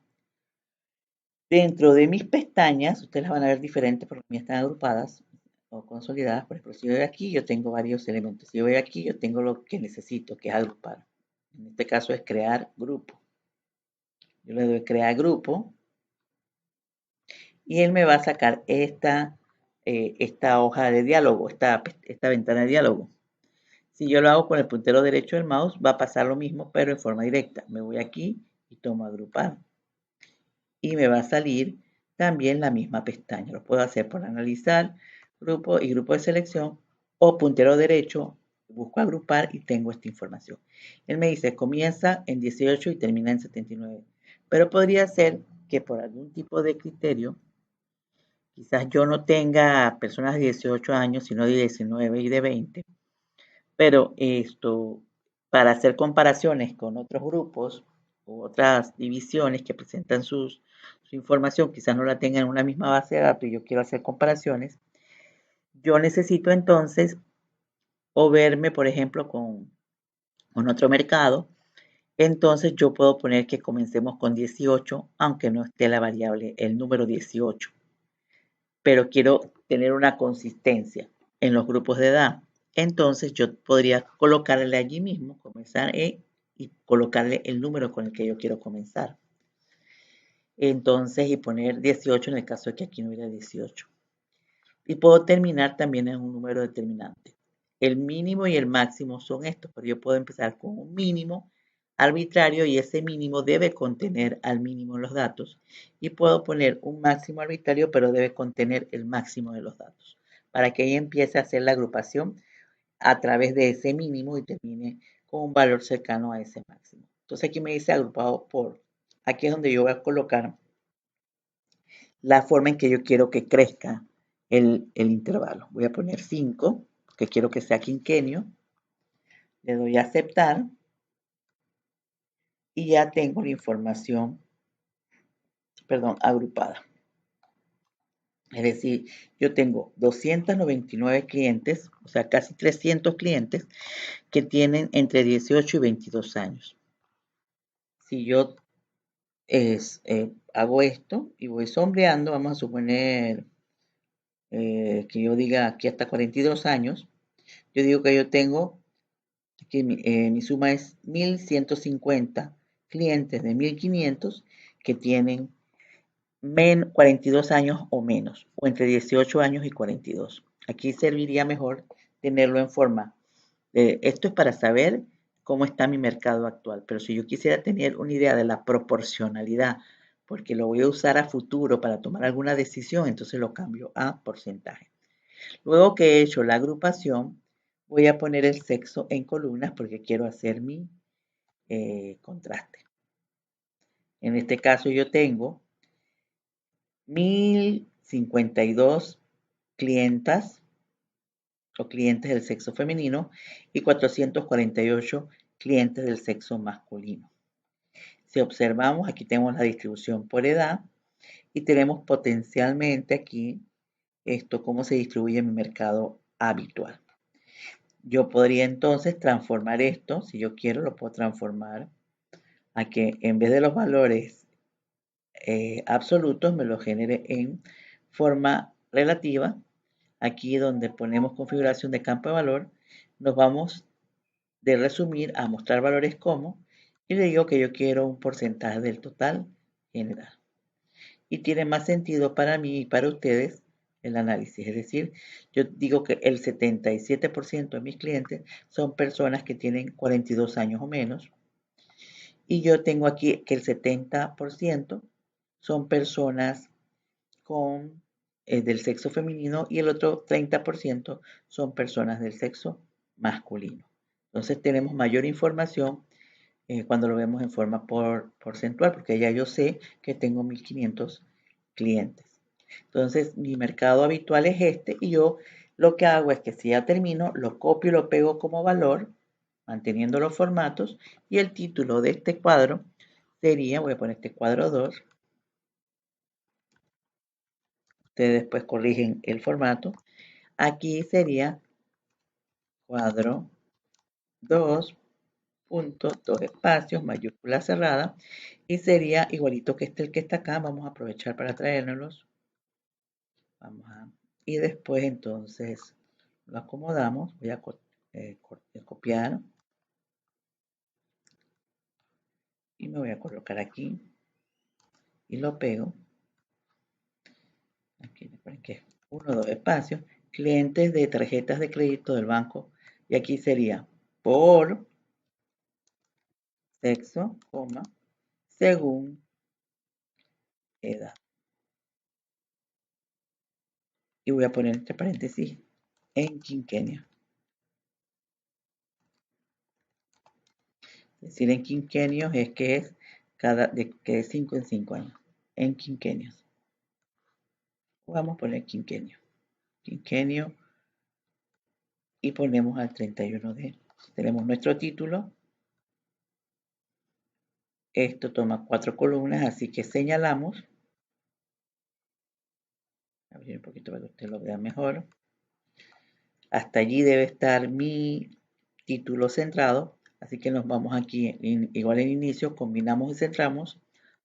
dentro de mis pestañas, ustedes las van a ver diferentes porque mías están agrupadas o consolidadas. Por ejemplo, si yo voy aquí, yo tengo varios elementos. Si yo voy aquí, yo tengo lo que necesito, que es agrupar. En este caso es crear grupo. Yo le doy crear grupo y él me va a sacar esta hoja de diálogo, esta ventana de diálogo. Si yo lo hago con el puntero derecho del mouse, va a pasar lo mismo, pero en forma directa. Me voy aquí y tomo agrupar. Y me va a salir también la misma pestaña. Lo puedo hacer por analizar, grupo y grupo de selección, o puntero derecho, busco agrupar y tengo esta información. Él me dice, comienza en 18 y termina en 79. Pero podría ser que por algún tipo de criterio, quizás yo no tenga personas de 18 años, sino de 19 y de 20. Pero para hacer comparaciones con otros grupos u otras divisiones que presentan su información, quizás no la tengan en una misma base de datos y yo quiero hacer comparaciones, yo necesito entonces o verme, por ejemplo, con otro mercado. Entonces yo puedo poner que comencemos con 18, aunque no esté la variable, el número 18. Pero quiero tener una consistencia en los grupos de edad. Entonces yo podría colocarle allí mismo, comenzar y colocarle el número con el que yo quiero comenzar. Entonces, y poner 18 en el caso de que aquí no hubiera 18. Y puedo terminar también en un número determinante. El mínimo y el máximo son estos, pero yo puedo empezar con un mínimo arbitrario y ese mínimo debe contener al mínimo los datos. Y puedo poner un máximo arbitrario, pero debe contener el máximo de los datos, para que ella empiece a hacer la agrupación a través de ese mínimo y termine con un valor cercano a ese máximo. Entonces aquí me dice agrupado por, aquí es donde yo voy a colocar la forma en que yo quiero que crezca el intervalo. Voy a poner 5, porque quiero que sea quinquenio. Le doy a aceptar y ya tengo la información, agrupada. Es decir, yo tengo 299 clientes, o sea, casi 300 clientes que tienen entre 18 y 22 años. Si yo hago esto y voy sombreando, vamos a suponer que yo diga aquí hasta 42 años, yo digo que yo tengo, que mi suma es 1150 clientes de 1500 que tienen 42 años o menos, o entre 18 años y 42. Aquí serviría mejor tenerlo en forma de, esto es para saber cómo está mi mercado actual, pero si yo quisiera tener una idea de la proporcionalidad, porque lo voy a usar a futuro para tomar alguna decisión, entonces lo cambio a porcentaje. Luego que he hecho la agrupación, voy a poner el sexo en columnas porque quiero hacer mi contraste. En este caso yo tengo 1052 clientas o clientes del sexo femenino y 448 clientes del sexo masculino. Si observamos, aquí tenemos la distribución por edad y tenemos potencialmente aquí cómo se distribuye mi mercado habitual. Yo podría entonces transformar esto, si yo quiero, lo puedo transformar a que en vez de los valores absolutos me lo genere en forma relativa. Aquí donde ponemos configuración de campo de valor, nos vamos de resumir a mostrar valores como, y le digo que yo quiero un porcentaje del total general. Y tiene más sentido para mí y para ustedes el análisis. Es decir, yo digo que el 77% de mis clientes son personas que tienen 42 años o menos. Y yo tengo aquí que el 70% son personas del sexo femenino y el otro 30% son personas del sexo masculino. Entonces tenemos mayor información cuando lo vemos en forma porcentual, porque ya yo sé que tengo 1500 clientes. Entonces mi mercado habitual es este y yo lo que hago es que si ya termino, lo copio y lo pego como valor, manteniendo los formatos, y el título de este cuadro sería, voy a poner este cuadro 2, ustedes después corrigen el formato, aquí sería cuadro 2, punto, 2 espacios, mayúscula cerrada, y sería igualito que el que está acá. Vamos a aprovechar para traérnoslos. Y después entonces lo acomodamos. Voy a copiar y me voy a colocar aquí y lo pego. Aquí le ponen que es 1, 2 espacios. Clientes de tarjetas de crédito del banco. Y aquí sería por sexo, coma, según edad. Y voy a poner entre paréntesis en quinquenio. Es decir, en quinquenios es que es que es 5 en 5 años. En quinquenios. Vamos a poner quinquenio. Quinquenio. Y ponemos al 31 de. Tenemos nuestro título. Esto toma 4 columnas, así que señalamos. Abrir un poquito para que usted lo vea mejor. Hasta allí debe estar mi título centrado. Así que nos vamos aquí, igual en inicio, combinamos y centramos,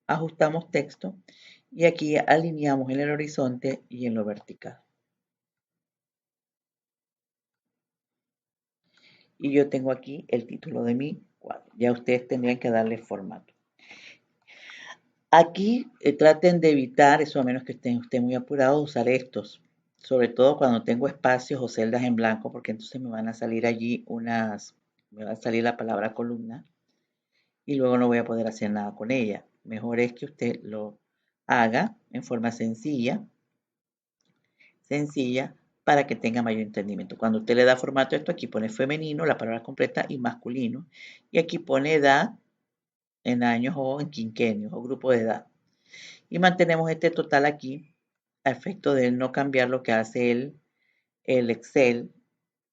ajustamos texto y aquí alineamos en el horizonte y en lo vertical. Y yo tengo aquí el título de mi cuadro. Ya ustedes tendrían que darle formato. Aquí traten de evitar, eso a menos que estén usted muy apurado, usar estos. Sobre todo cuando tengo espacios o celdas en blanco, porque entonces me van a salir allí me va a salir la palabra columna y luego no voy a poder hacer nada con ella. Mejor es que usted lo haga en forma sencilla, para que tenga mayor entendimiento. Cuando usted le da formato a esto, aquí pone femenino, la palabra completa, y masculino. Y aquí pone edad en años o en quinquenios o grupo de edad. Y mantenemos este total aquí a efecto de no cambiar lo que hace el Excel,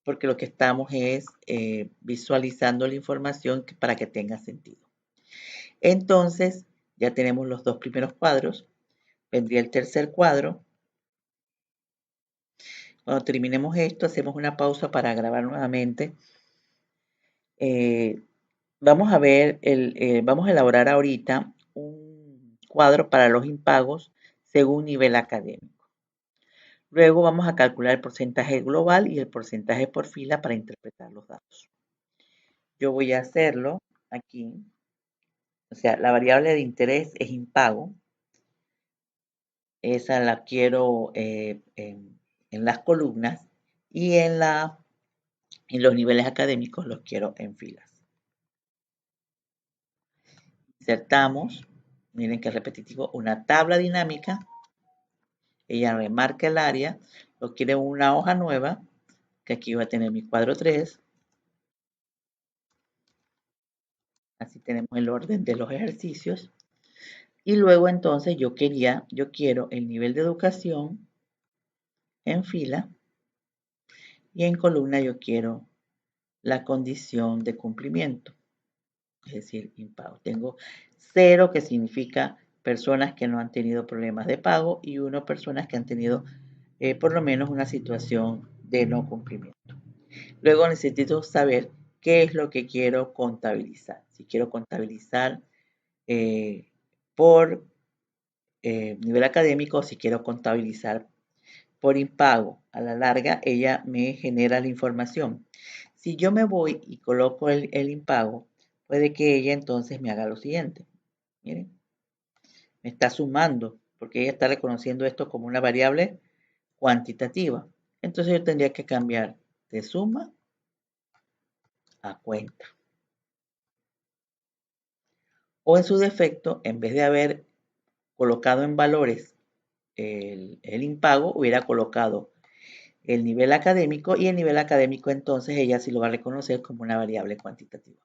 porque lo que estamos es visualizando la información para que tenga sentido. Entonces, ya tenemos los dos primeros cuadros. Vendría el tercer cuadro. Cuando terminemos esto, hacemos una pausa para grabar nuevamente. Vamos a ver, vamos a elaborar ahorita un cuadro para los impagos según nivel académico. Luego vamos a calcular el porcentaje global y el porcentaje por fila para interpretar los datos. Yo voy a hacerlo aquí. O sea, la variable de interés es impago. Esa la quiero en las columnas y en los niveles académicos los quiero en filas. Insertamos, miren que repetitivo, una tabla dinámica. Ella remarca el área, lo quiere en una hoja nueva, que aquí va a tener mi cuadro 3. Así tenemos el orden de los ejercicios. Y luego entonces yo quiero el nivel de educación en fila y en columna yo quiero la condición de cumplimiento, es decir, impago. Tengo 0 que significa personas que no han tenido problemas de pago y 1 personas que han tenido por lo menos una situación de no cumplimiento. Luego necesito saber qué es lo que quiero contabilizar. Si quiero contabilizar por nivel académico, si quiero contabilizar por impago. A la larga, ella me genera la información. Si yo me voy y coloco el impago, puede que ella entonces me haga lo siguiente. Miren, me está sumando, porque ella está reconociendo esto como una variable cuantitativa. Entonces yo tendría que cambiar de suma a cuenta. O en su defecto, en vez de haber colocado en valores el impago, hubiera colocado el nivel académico y el nivel académico entonces ella sí lo va a reconocer como una variable cuantitativa.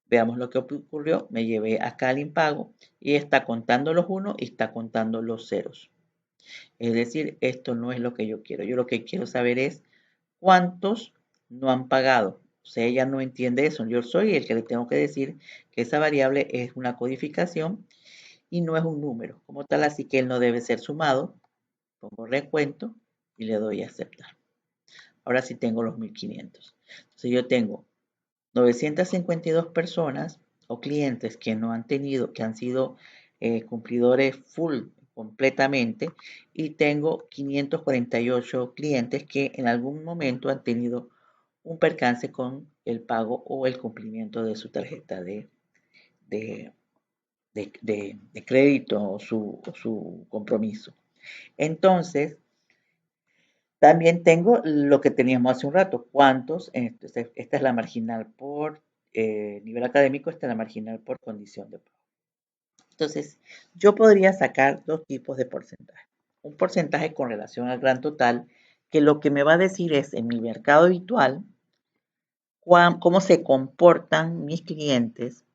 Veamos lo que ocurrió. Me llevé acá el impago y está contando los unos y está contando los ceros. Es decir, esto no es lo que yo quiero. Yo lo que quiero saber es cuántos no han pagado. O sea, ella no entiende eso. Yo soy el que le tengo que decir que esa variable es una codificación y no es un número como tal, así que él no debe ser sumado. Pongo recuento y le doy a aceptar. ahora sí tengo los 1500. Entonces yo tengo 952 personas o clientes que no han tenido, que han sido cumplidores full completamente, y tengo 548 clientes que en algún momento han tenido un percance con el pago o el cumplimiento de su tarjeta de, de crédito o su compromiso. Entonces, también tengo lo que teníamos hace un rato, cuántos, entonces, esta es la marginal por nivel académico, esta es la marginal por condición de pago. Entonces, yo podría sacar dos tipos de porcentaje. Un porcentaje con relación al gran total, que lo que me va a decir es en mi mercado habitual, cómo se comportan mis clientes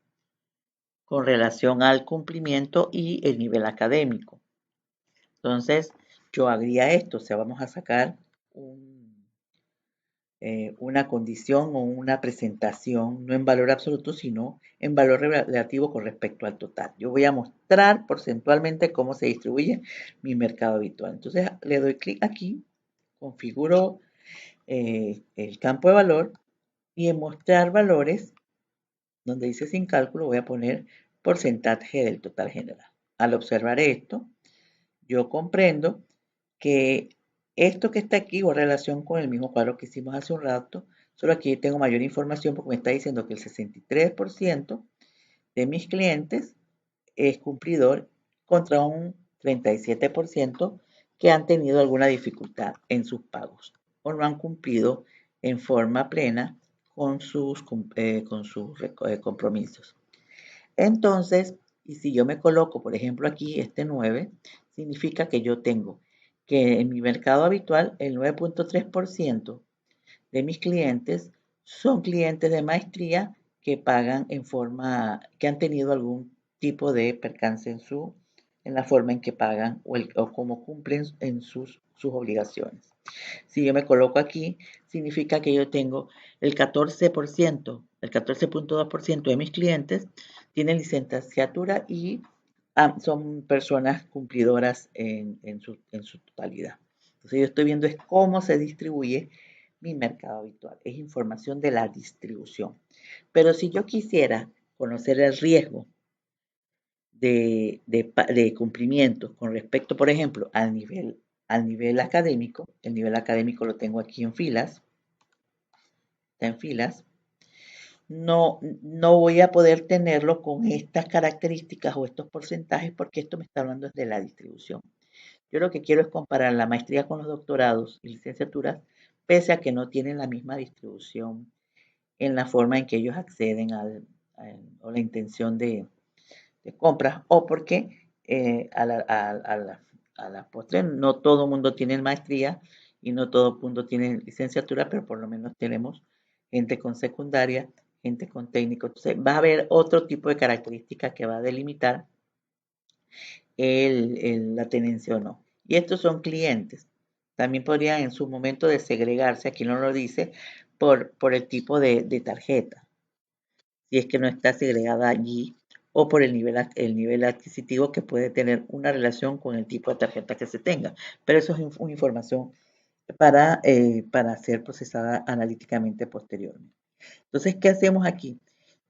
con relación al cumplimiento y el nivel académico. Entonces, yo haría esto, o sea, vamos a sacar una condición o una presentación, no en valor absoluto, sino en valor relativo con respecto al total. Yo voy a mostrar porcentualmente cómo se distribuye mi mercado habitual. Entonces, le doy clic aquí, configuro el campo de valor y en mostrar valores, donde dice sin cálculo, voy a poner porcentaje del total general. Al observar esto, yo comprendo que esto que está aquí guarda relación con el mismo cuadro que hicimos hace un rato, solo aquí tengo mayor información porque me está diciendo que el 63% de mis clientes es cumplidor contra un 37% que han tenido alguna dificultad en sus pagos o no han cumplido en forma plena con sus compromisos. Entonces, y si yo me coloco, por ejemplo, aquí este 9, significa que yo tengo que en mi mercado habitual el 9.3% de mis clientes son clientes de maestría que pagan en forma, que han tenido algún tipo de percance en la forma en que pagan o cómo cumplen en sus obligaciones. Si yo me coloco aquí, significa que yo tengo el 14%, el 14.2% de mis clientes tienen licenciatura y son personas cumplidoras en su totalidad. Entonces yo estoy viendo es cómo se distribuye mi mercado habitual. Es información de la distribución. Pero si yo quisiera conocer el riesgo de cumplimiento con respecto, por ejemplo, al nivel académico, el nivel académico lo tengo aquí en filas, está en filas, no voy a poder tenerlo con estas características o estos porcentajes porque esto me está hablando de la distribución. Yo lo que quiero es comparar la maestría con los doctorados y licenciaturas, pese a que no tienen la misma distribución en la forma en que ellos acceden o la intención de compras, o porque a la postre no todo el mundo tiene maestría y no todo el mundo tiene licenciatura, pero por lo menos tenemos gente con secundaria, gente con técnico. Entonces va a haber otro tipo de características que va a delimitar la tenencia o no. Y estos son clientes. También podrían en su momento de segregarse, aquí no lo dice, por el tipo de tarjeta, si es que no está segregada allí, o por el nivel adquisitivo que puede tener una relación con el tipo de tarjeta que se tenga. Pero eso es una información para ser procesada analíticamente posteriormente. Entonces, ¿qué hacemos aquí?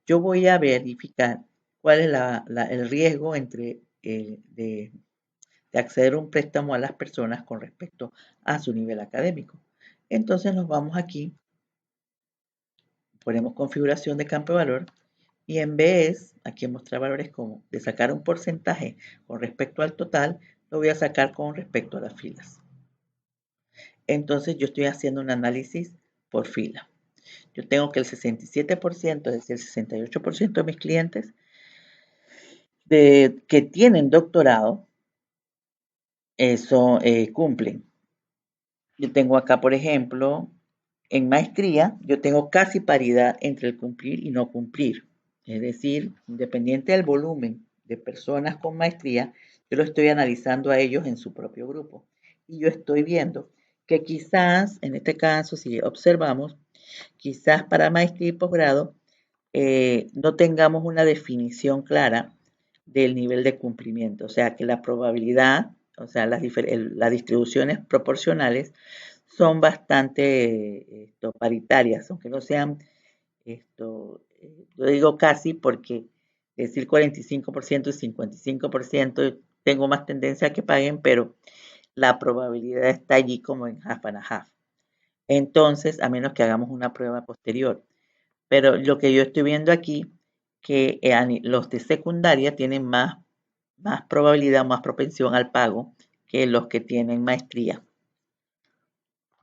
Yo voy a verificar cuál es el riesgo de acceder a un préstamo a las personas con respecto a su nivel académico. Entonces nos vamos aquí, ponemos configuración de campo de valor y en vez, aquí en mostrar valores como de sacar un porcentaje con respecto al total, lo voy a sacar con respecto a las filas. Entonces yo estoy haciendo un análisis por fila. Yo tengo que el 67%, es decir, el 68% de mis clientes que tienen doctorado, eso cumplen. Yo tengo acá, por ejemplo, en maestría, yo tengo casi paridad entre el cumplir y no cumplir. Es decir, independiente del volumen de personas con maestría, yo lo estoy analizando a ellos en su propio grupo. Y yo estoy viendo que quizás, en este caso, si observamos, quizás para maestría y posgrado, no tengamos una definición clara del nivel de cumplimiento. O sea, que la probabilidad, o sea, las distribuciones proporcionales son bastante paritarias, aunque no sean, yo digo casi porque decir 45% y 55% tengo más tendencia a que paguen, pero la probabilidad está allí como en half and a half. Entonces, a menos que hagamos una prueba posterior. Pero lo que yo estoy viendo aquí, que los de secundaria tienen más probabilidad, más propensión al pago que los que tienen maestría.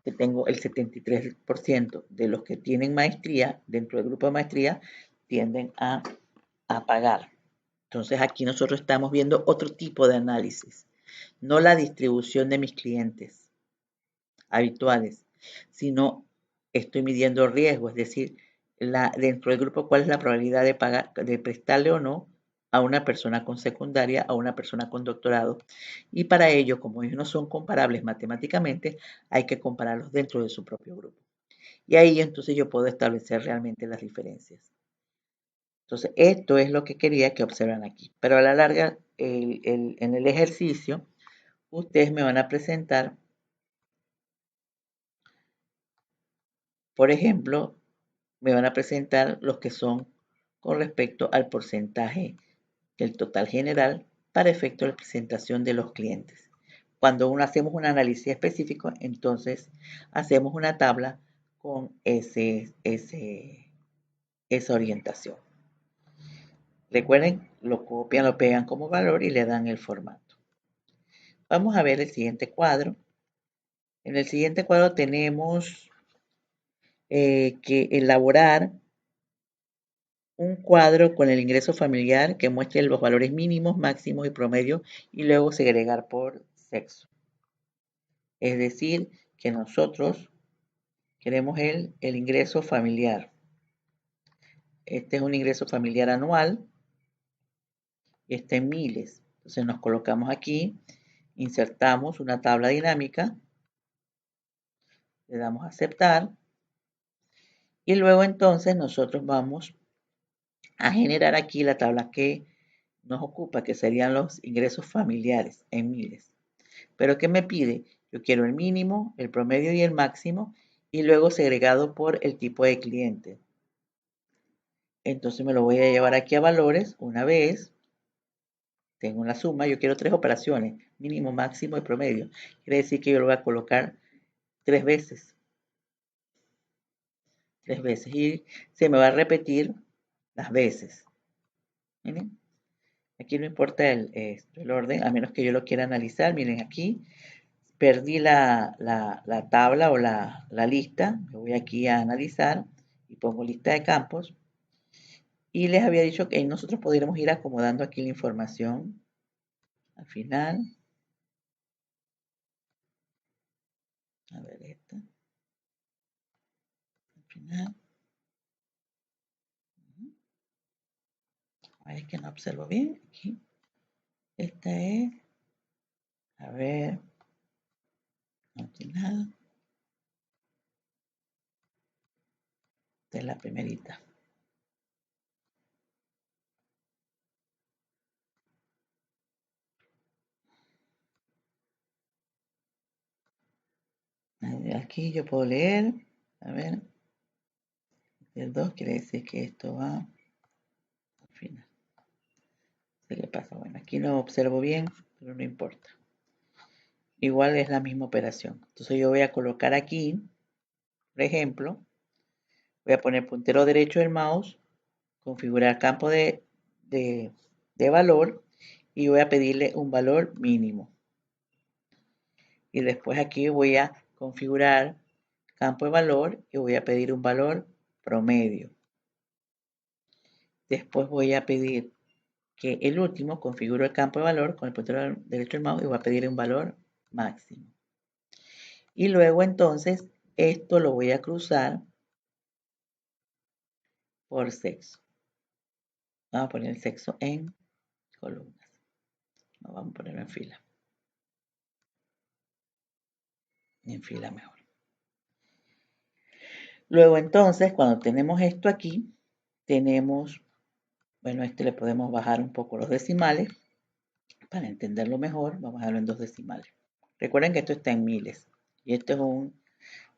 Que tengo el 73% de los que tienen maestría, dentro del grupo de maestría, tienden a pagar. Entonces aquí nosotros estamos viendo otro tipo de análisis, no la distribución de mis clientes habituales, sino estoy midiendo riesgo, es decir, dentro del grupo cuál es la probabilidad de pagar, de prestarle o no a una persona con secundaria, a una persona con doctorado. Y para ello, como ellos no son comparables matemáticamente, hay que compararlos dentro de su propio grupo. Y ahí entonces yo puedo establecer realmente las diferencias. Entonces, esto es lo que quería que observen aquí. Pero a la larga, en el ejercicio, ustedes me van a presentar, por ejemplo, me van a presentar los que son con respecto al porcentaje del total general para efecto de presentación de los clientes. Cuando hacemos un análisis específico, entonces hacemos una tabla con esa orientación. Recuerden, lo copian, lo pegan como valor y le dan el formato. Vamos a ver el siguiente cuadro. En el siguiente cuadro tenemos que elaborar un cuadro con el ingreso familiar que muestre los valores mínimos, máximos y promedio y luego segregar por sexo. Es decir, que nosotros queremos el ingreso familiar. Este es un ingreso familiar anual y está en miles. Entonces nos colocamos aquí, insertamos una tabla dinámica, le damos a aceptar y luego entonces nosotros vamos a generar aquí la tabla que nos ocupa, que serían los ingresos familiares en miles. Pero ¿qué me pide? Yo quiero el mínimo, el promedio y el máximo y luego segregado por el tipo de cliente. Entonces me lo voy a llevar aquí a valores una vez. Tengo una suma, yo quiero 3 operaciones, mínimo, máximo y promedio. Quiere decir que yo lo voy a colocar 3 veces. 3 veces. Y se me va a repetir las veces. Miren, aquí no importa el orden, a menos que yo lo quiera analizar. Miren aquí, perdí la tabla o la lista. Me voy aquí a analizar y pongo lista de campos. Y les había dicho que nosotros podríamos ir acomodando aquí la información al final. A ver esta. Al final. A ver, es que no observo bien. Aquí. Esta es. A ver. Al final. Esta es la primerita. Aquí yo puedo leer. A ver. El 2 quiere decir que esto va al final. ¿Qué pasa? Bueno, aquí no observo bien, pero no importa. Igual es la misma operación. Entonces yo voy a colocar aquí, por ejemplo, voy a poner puntero derecho del mouse, configurar campo de valor y voy a pedirle un valor mínimo. Y después aquí voy a configurar campo de valor y voy a pedir un valor promedio. Después voy a pedir que el último configuro el campo de valor con el puntero derecho del mouse y voy a pedir un valor máximo. Y luego entonces esto lo voy a cruzar por sexo. Vamos a poner el sexo en columnas. No, vamos a ponerlo en fila. En fila mejor. Luego entonces, cuando tenemos esto aquí, tenemos, bueno, le podemos bajar un poco los decimales para entenderlo mejor. Vamos a verlo en 2 decimales. Recuerden que esto está en miles y esto es un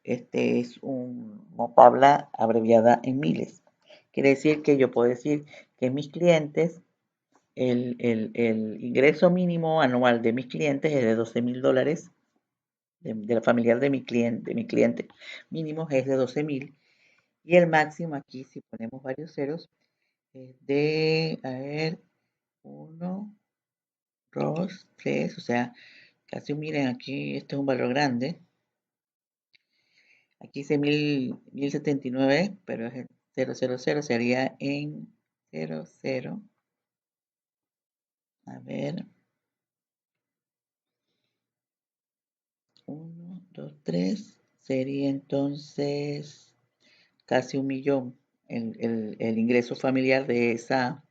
este es una tabla abreviada en miles. Quiere decir que yo puedo decir que mis clientes, el ingreso mínimo anual de mis clientes es de $12,000, de la familiar de mi cliente mínimo es de 12,000, y el máximo aquí, si ponemos varios ceros, es de, a ver, 1, 2, 3, o sea, casi miren aquí, este es un valor grande. Aquí dice 1079, pero es el 000, sería en 00. A ver, 1, 2, 3. Sería entonces casi 1,000,000. El ingreso familiar de esa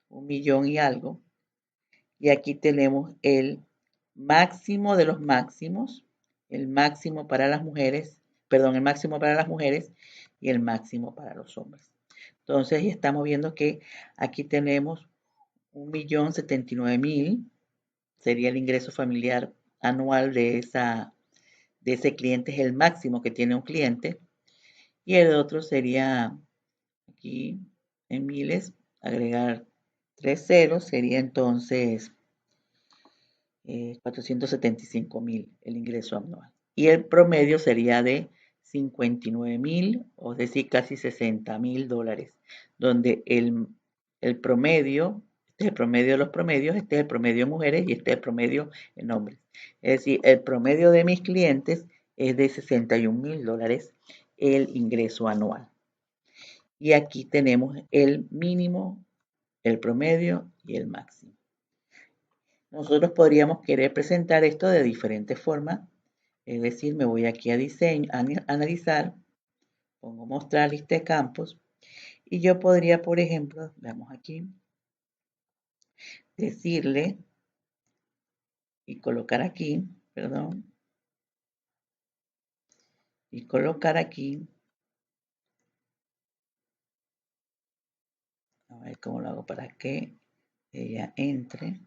1,000,000 y algo. Y aquí tenemos el máximo de los máximos, el máximo para las mujeres, perdón, el máximo para las mujeres y el máximo para los hombres. Entonces, ya estamos viendo que aquí tenemos 1,079,000, sería el ingreso familiar anual de ese cliente, es el máximo que tiene un cliente. Y el otro sería, aquí en miles, agregar 3 ceros, sería entonces 475,000 el ingreso anual. Y el promedio sería de 59,000, o es decir, casi $60,000, donde el promedio, este es el promedio de los promedios, este es el promedio de mujeres y este es el promedio en hombres. Es decir, el promedio de mis clientes es de $61,000 el ingreso anual. Y aquí tenemos el mínimo, el promedio y el máximo. Nosotros podríamos querer presentar esto de diferentes formas, es decir, me voy aquí a diseño, a analizar, pongo mostrar lista de campos, y yo podría, por ejemplo, veamos aquí, decirle y colocar aquí, perdón, y colocar aquí, a ver cómo lo hago para que ella entre,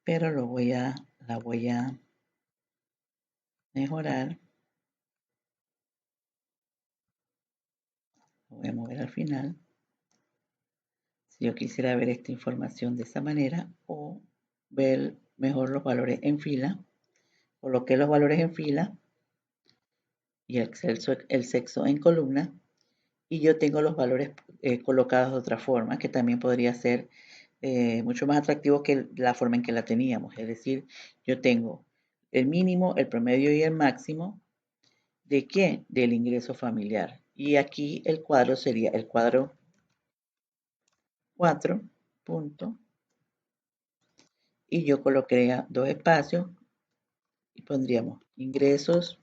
pero la voy a mejorar, lo voy a mover al final. Si yo quisiera ver esta información de esa manera o ver mejor los valores en fila, coloqué los valores en fila y el sexo en columna, y yo tengo los valores colocados de otra forma, que también podría ser mucho más atractivo que la forma en que la teníamos. Es decir, yo tengo el mínimo, el promedio y el máximo. ¿De qué? Del ingreso familiar. Y aquí el cuadro sería el cuadro 4, punto, y yo colocaría dos espacios y pondríamos ingresos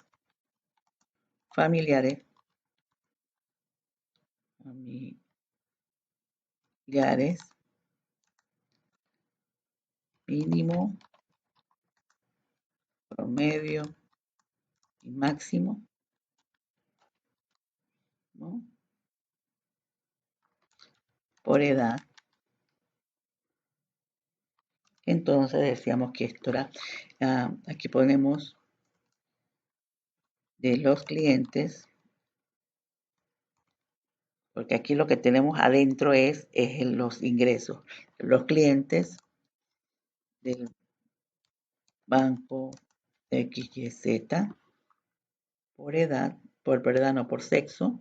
familiares, mínimo, promedio y máximo, ¿no? Por edad. Entonces decíamos que esto era, aquí ponemos de los clientes, porque aquí lo que tenemos adentro es los ingresos. Los clientes del banco XYZ por edad, por edad no, por sexo,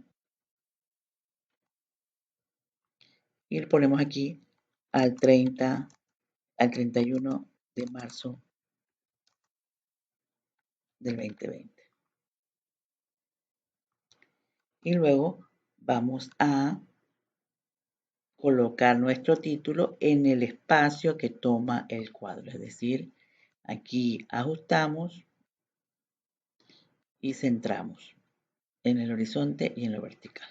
y le ponemos aquí al 31 de marzo del 2020. Y luego vamos a colocar nuestro título en el espacio que toma el cuadro. Es decir, aquí ajustamos y centramos en el horizonte y en lo vertical.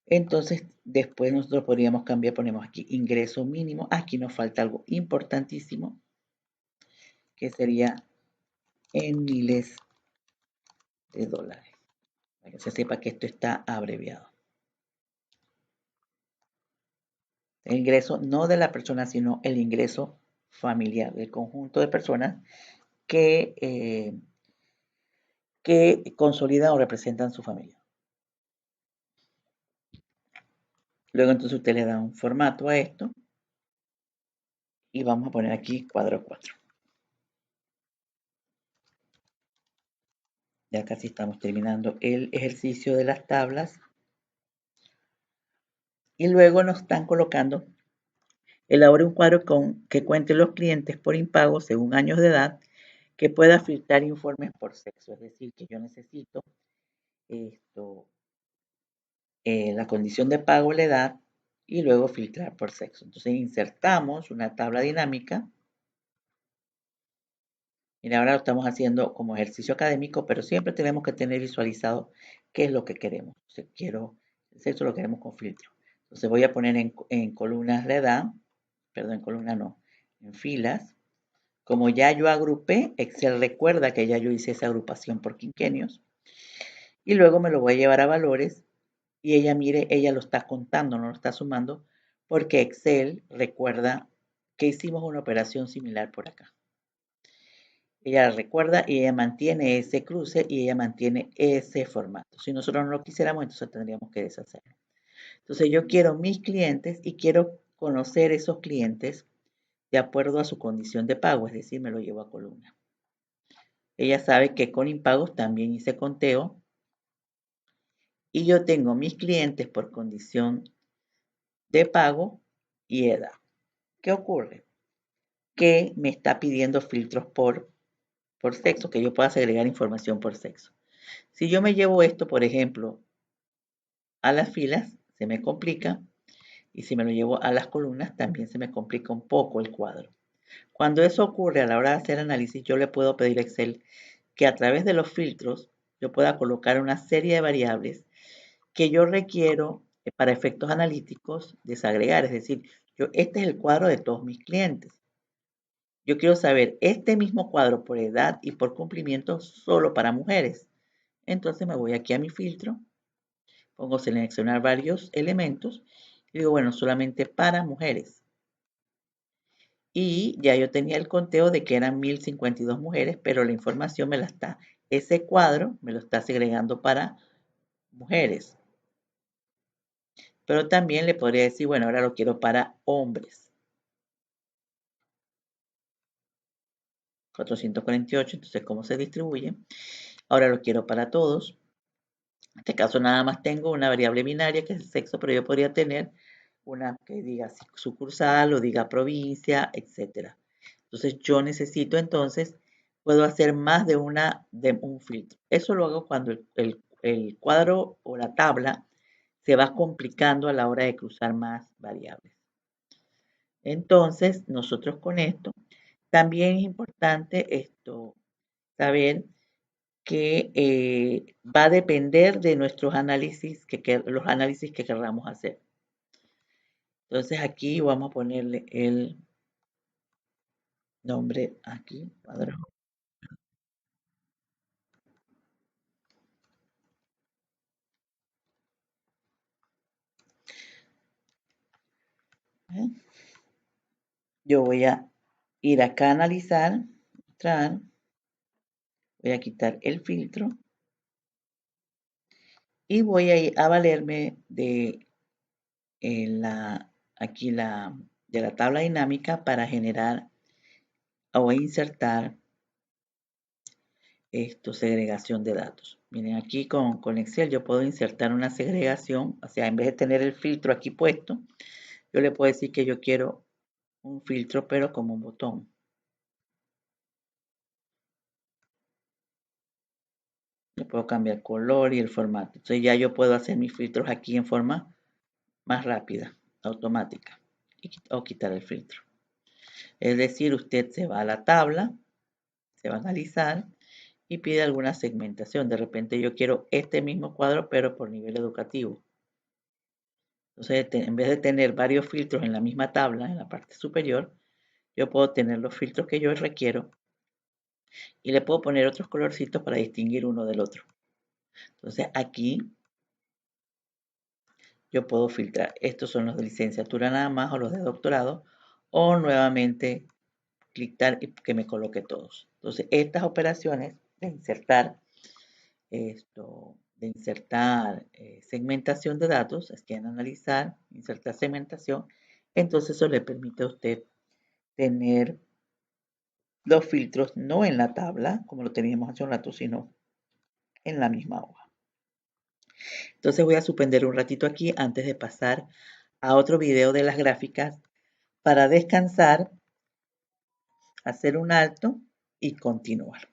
Entonces, después nosotros podríamos cambiar, ponemos aquí ingreso mínimo. Aquí nos falta algo importantísimo, que sería en miles de dólares. Para que se sepa que esto está abreviado. El ingreso no de la persona, sino el ingreso familiar del conjunto de personas que que consolidan o representan su familia. Luego entonces usted le da un formato a esto y vamos a poner aquí cuadro 4. Ya casi estamos terminando el ejercicio de las tablas. Y luego nos están colocando, elabore un cuadro que cuente los clientes por impago según años de edad, que pueda filtrar informes por sexo. Es decir, que yo necesito la condición de pago, la edad, y luego filtrar por sexo. Entonces insertamos una tabla dinámica. Mira, ahora lo estamos haciendo como ejercicio académico, pero siempre tenemos que tener visualizado qué es lo que queremos. Si quiero el sexo, lo queremos con filtro. Entonces voy a poner en columnas la edad, perdón, en columna no, en filas. Como ya yo agrupé, Excel recuerda que ya yo hice esa agrupación por quinquenios. Y luego me lo voy a llevar a valores y ella, mire, ella lo está contando, no lo está sumando, porque Excel recuerda que hicimos una operación similar por acá. Ella recuerda y ella mantiene ese cruce y ella mantiene ese formato. Si nosotros no lo quisiéramos, entonces tendríamos que deshacerlo. Entonces yo quiero mis clientes y quiero conocer esos clientes de acuerdo a su condición de pago, es decir, me lo llevo a columna. Ella sabe que con impagos también hice conteo y yo tengo mis clientes por condición de pago y edad. ¿Qué ocurre? Que me está pidiendo filtros por sexo, que yo pueda segregar información por sexo. Si yo me llevo esto, por ejemplo, a las filas, se me complica, y si me lo llevo a las columnas, también se me complica un poco el cuadro. Cuando eso ocurre a la hora de hacer análisis, yo le puedo pedir a Excel que a través de los filtros yo pueda colocar una serie de variables que yo requiero para efectos analíticos desagregar. Es decir, este es el cuadro de todos mis clientes. Yo quiero saber este mismo cuadro por edad y por cumplimiento solo para mujeres. Entonces me voy aquí a mi filtro, pongo seleccionar varios elementos y digo, bueno, solamente para mujeres. Y ya yo tenía el conteo de que eran 1052 mujeres, pero la información me la está, ese cuadro me lo está segregando para mujeres. Pero también le podría decir, bueno, ahora lo quiero para hombres. 448, entonces, ¿cómo se distribuye? Ahora lo quiero para todos. En este caso nada más tengo una variable binaria que es el sexo, pero yo podría tener una que diga sucursal o diga provincia, etc. Entonces yo necesito entonces, puedo hacer más de un filtro. Eso lo hago cuando el cuadro o la tabla se va complicando a la hora de cruzar más variables. Entonces, nosotros con esto, también es importante saber que va a depender de nuestros análisis, los análisis que queramos hacer. Entonces aquí vamos a ponerle el nombre aquí, cuadro. ¿Eh? Yo voy a ir acá a analizar, mostrar, voy a quitar el filtro y voy a ir a valerme de de la tabla dinámica para generar o insertar segregación de datos. Miren, aquí con Excel yo puedo insertar una segregación, o sea, en vez de tener el filtro aquí puesto, yo le puedo decir que yo quiero un filtro, pero como un botón. Le puedo cambiar el color y el formato. Entonces ya yo puedo hacer mis filtros aquí en forma más rápida, automática, o quitar el filtro. Es decir, usted se va a la tabla, se va a analizar y pide alguna segmentación. De repente yo quiero este mismo cuadro, pero por nivel educativo. Entonces, en vez de tener varios filtros en la misma tabla, en la parte superior, yo puedo tener los filtros que yo requiero y le puedo poner otros colorcitos para distinguir uno del otro. Entonces, aquí yo puedo filtrar. Estos son los de licenciatura nada más o los de doctorado. O nuevamente clicar y que me coloque todos. Entonces, estas operaciones de insertar de insertar segmentación de datos, es que en analizar, insertar segmentación, entonces eso le permite a usted tener los filtros no en la tabla, como lo teníamos hace un rato, sino en la misma hoja. Entonces voy a suspender un ratito aquí antes de pasar a otro video de las gráficas para descansar, hacer un alto y continuar.